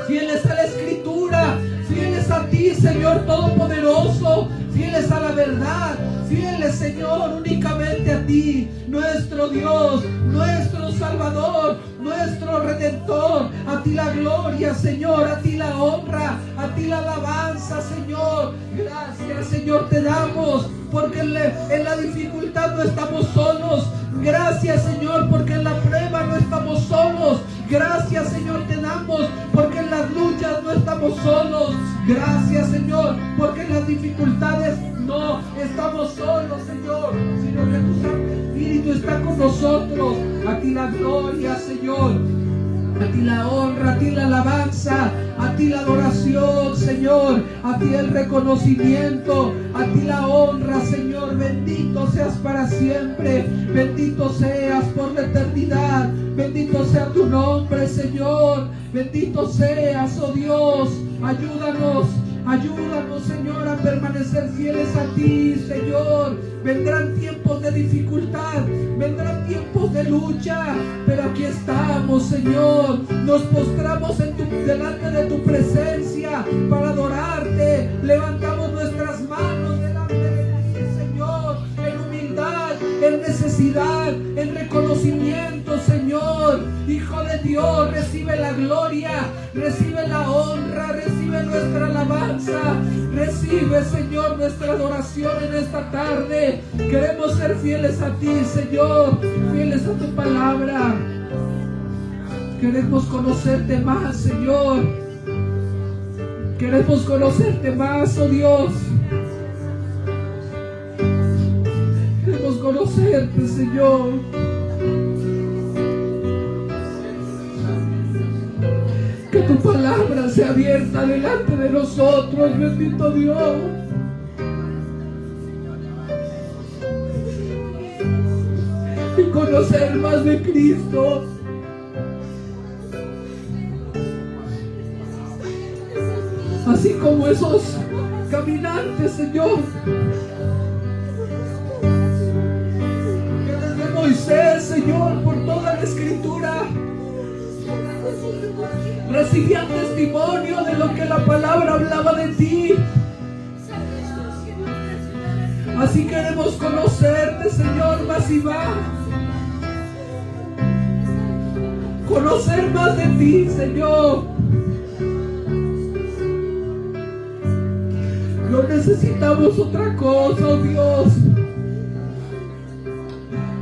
Speaker 3: fieles a la Escritura, fieles a ti, Señor Todopoderoso, fieles a la verdad, fieles, Señor, únicamente a ti, nuestro Dios, nuestro Salvador, nuestro Redentor. A ti la gloria, Señor, a ti la honra, a ti la alabanza, Señor. Gracias, Señor, te damos, porque en la dificultad no estamos solos. Gracias, Señor, porque en la prueba no estamos solos. Gracias, Señor, te damos, porque en las luchas no estamos solos. Gracias, Señor, porque en las dificultades no estamos solos, Señor, sino que tu Santo Espíritu está con nosotros. A ti la gloria, Señor, a ti la honra, a ti la alabanza, a ti la adoración, Señor, a ti el reconocimiento, a ti la honra, Señor. Bendito seas para siempre, bendito seas por la eternidad, bendito sea tu nombre, Señor, bendito seas, oh Dios. Ayúdanos Ayúdanos, Señor, a permanecer fieles a ti, Señor. Vendrán tiempos de dificultad, vendrán tiempos de lucha, pero aquí estamos, Señor. Nos postramos delante de tu presencia para adorarte. Levantamos nuestras manos delante de ti, Señor, en humildad, en necesidad, en reconocimiento, Señor. Hijo de Dios, recibe la gloria, recibe la honra, recibe nuestra alabanza, recibe, Señor, nuestra adoración en esta tarde. Queremos ser fieles a ti, Señor, fieles a tu palabra. Queremos conocerte más, Señor. Queremos conocerte más, oh Dios. Queremos conocerte, Señor. Que tu palabra sea abierta delante de nosotros, bendito Dios. Y conocer más de Cristo. Así como esos caminantes, Señor, que desde Moisés, Señor, por toda la Escritura recibían testimonio de lo que la palabra hablaba de ti. Así queremos conocerte, Señor, más y más. Conocer más de ti, Señor. No necesitamos otra cosa, oh Dios.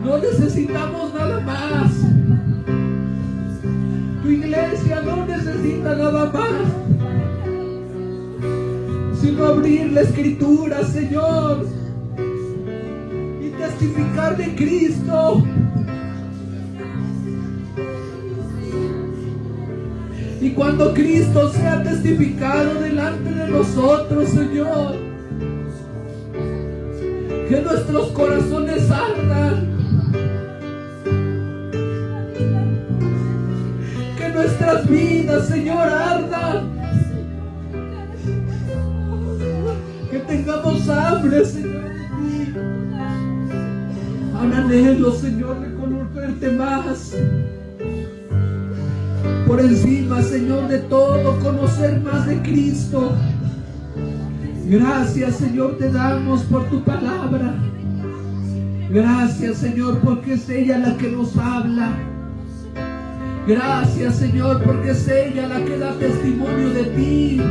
Speaker 3: No necesitamos nada más. Tu iglesia no necesita nada más, sino abrir la Escritura, Señor, y testificar de Cristo. Y cuando Cristo sea testificado delante de nosotros, Señor, que nuestros corazones ardan, que nuestras vidas, Señor, ardan, que tengamos hambre, Señor, de ti. Un anhelo, Señor, de conocerte más. Por encima, Señor, de todo, conocer más de Cristo. Gracias, Señor, te damos por tu palabra. Gracias, Señor, porque es ella la que nos habla. Gracias, Señor, porque es ella la que da testimonio de ti.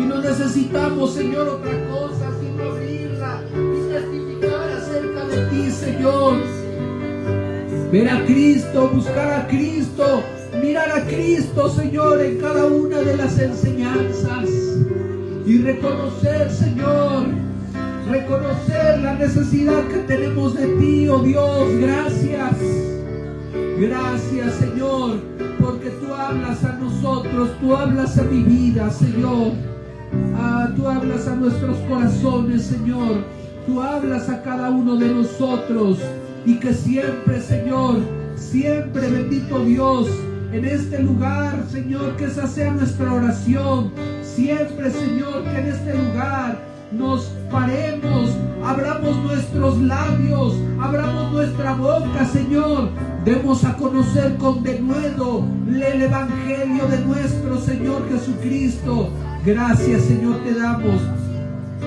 Speaker 3: Y no necesitamos, Señor, otra cosa sino abrirla y testificar acerca de ti, Señor. Ver a Cristo, buscar a Cristo, mirar a Cristo, Señor, en cada una de las enseñanzas. Y reconocer, Señor, reconocer la necesidad que tenemos de ti, oh Dios. Gracias. Gracias, Señor, porque tú hablas a nosotros, tú hablas a mi vida, Señor. Tú hablas a nuestros corazones, Señor. Tú hablas a cada uno de nosotros. Y que siempre, Señor, siempre, bendito Dios, en este lugar, Señor, que esa sea nuestra oración. Siempre, Señor, que en este lugar nos paremos, abramos nuestros labios, abramos nuestra boca, Señor. Demos a conocer con denuedo el Evangelio de nuestro Señor Jesucristo. Gracias, Señor, te damos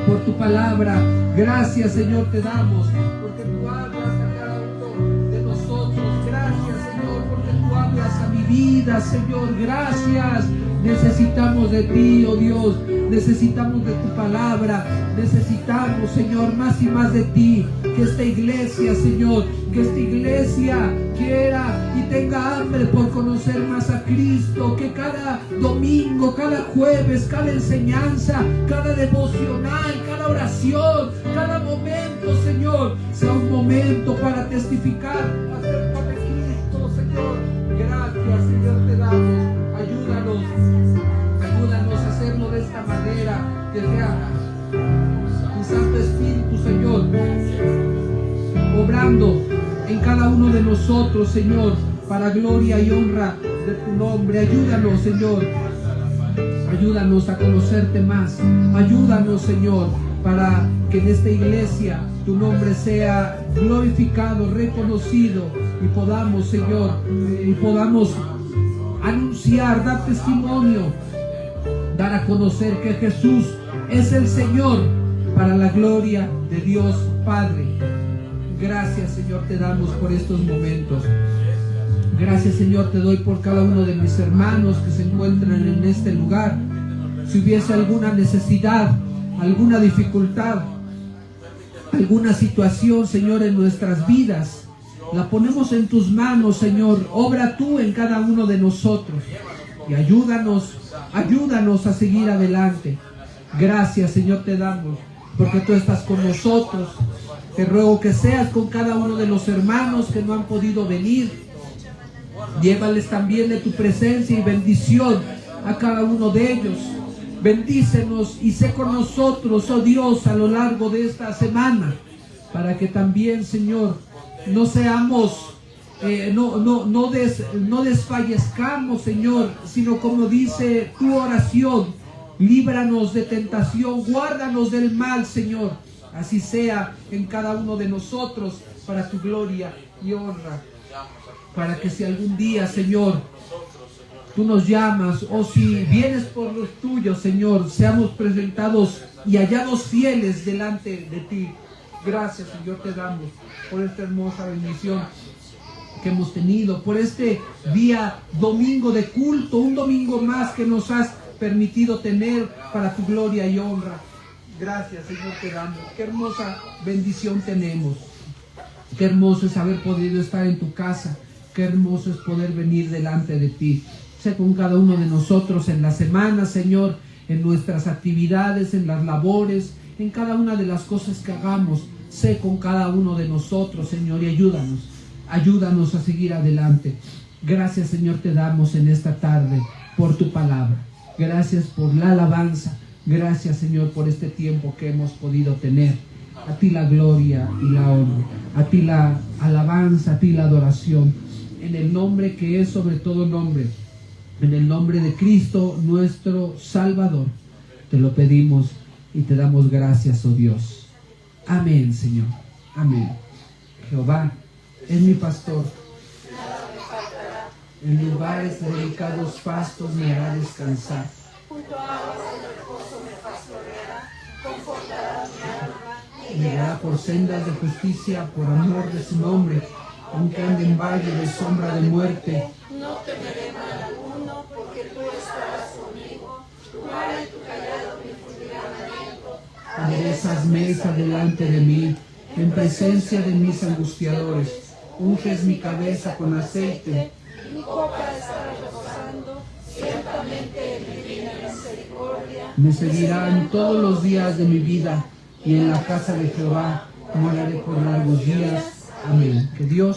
Speaker 3: por tu palabra. Gracias, Señor, te damos porque tú hablas a cada uno de nosotros. Gracias, Señor, porque tú hablas a mi vida, Señor. Gracias. Necesitamos de ti, oh Dios. Necesitamos de tu palabra. Necesitamos, Señor, más y más de ti. Que esta iglesia, Señor, que esta iglesia quiera y tenga hambre por conocer más a Cristo. Que cada domingo, cada jueves, cada enseñanza, cada devocional, cada oración, cada momento, Señor, sea un momento para testificar acerca de Cristo, Señor. Gracias, Señor, te damos. Ayúdanos a hacerlo de esta manera, que sea tu Santo Espíritu, Señor, obrando en cada uno de nosotros, Señor, para gloria y honra de tu nombre. Ayúdanos, Señor. Ayúdanos a conocerte más. Ayúdanos, Señor, para que en esta iglesia tu nombre sea glorificado, reconocido, y podamos, Señor, anunciar, dar testimonio, dar a conocer que Jesús es el Señor, para la gloria de Dios Padre. Gracias, Señor, te damos por estos momentos. Gracias, Señor, te doy por cada uno de mis hermanos que se encuentran en este lugar. Si hubiese alguna necesidad, alguna dificultad, alguna situación, Señor, en nuestras vidas, la ponemos en tus manos, Señor. Obra tú en cada uno de nosotros y ayúdanos a seguir adelante. Gracias, Señor, te damos, porque tú estás con nosotros. Te ruego que seas con cada uno de los hermanos que no han podido venir. Llévales también de tu presencia y bendición a cada uno de ellos. Bendícenos y sé con nosotros, oh Dios, a lo largo de esta semana, para que también, Señor, no seamos, no desfallezcamos, Señor, sino como dice tu oración, líbranos de tentación, guárdanos del mal, Señor. Así sea en cada uno de nosotros, para tu gloria y honra. Para que si algún día, Señor, tú nos llamas, o si vienes por los tuyos, Señor, seamos presentados y hallados fieles delante de ti. Gracias, Señor, te damos por esta hermosa bendición que hemos tenido, por este día domingo de culto, un domingo más que nos has permitido tener para tu gloria y honra. Gracias, Señor, te damos. Qué hermosa bendición tenemos. Qué hermoso es haber podido estar en tu casa. Qué hermoso es poder venir delante de ti. Sé con cada uno de nosotros en la semana, Señor, en nuestras actividades, en las labores, en cada una de las cosas que hagamos. Sé con cada uno de nosotros, Señor, y ayúdanos a seguir adelante. Gracias, Señor, te damos en esta tarde por tu palabra. Gracias por la alabanza. Gracias, Señor, por este tiempo que hemos podido tener. A ti la gloria y la honra, a ti la alabanza, a ti la adoración, en el nombre que es sobre todo nombre, en el nombre de Cristo nuestro Salvador, te lo pedimos y te damos gracias, oh Dios. Amén, Señor. Amén. Jehová es mi pastor.
Speaker 2: Nada me faltará.
Speaker 3: En lugares de delicados pastos me hará descansar.
Speaker 2: Junto a aguas de reposo me pastoreará, confortará mi alma y
Speaker 3: Me guiará por sendas de justicia, por amor de su nombre. Aunque ande en valle de sombra de muerte,
Speaker 2: no temeré mal alguno, porque tú estarás conmigo. Tu vara y tu callado me infundirán aliento.
Speaker 3: aderezas mesa delante de mí, en presencia de mis angustiadores. Unges mi cabeza con aceite,
Speaker 2: Mi copa está rebosando, ciertamente mi divina misericordia
Speaker 3: me seguirán todos los días de mi vida, y en la casa de Jehová moraré por largos días. Amén. Que Dios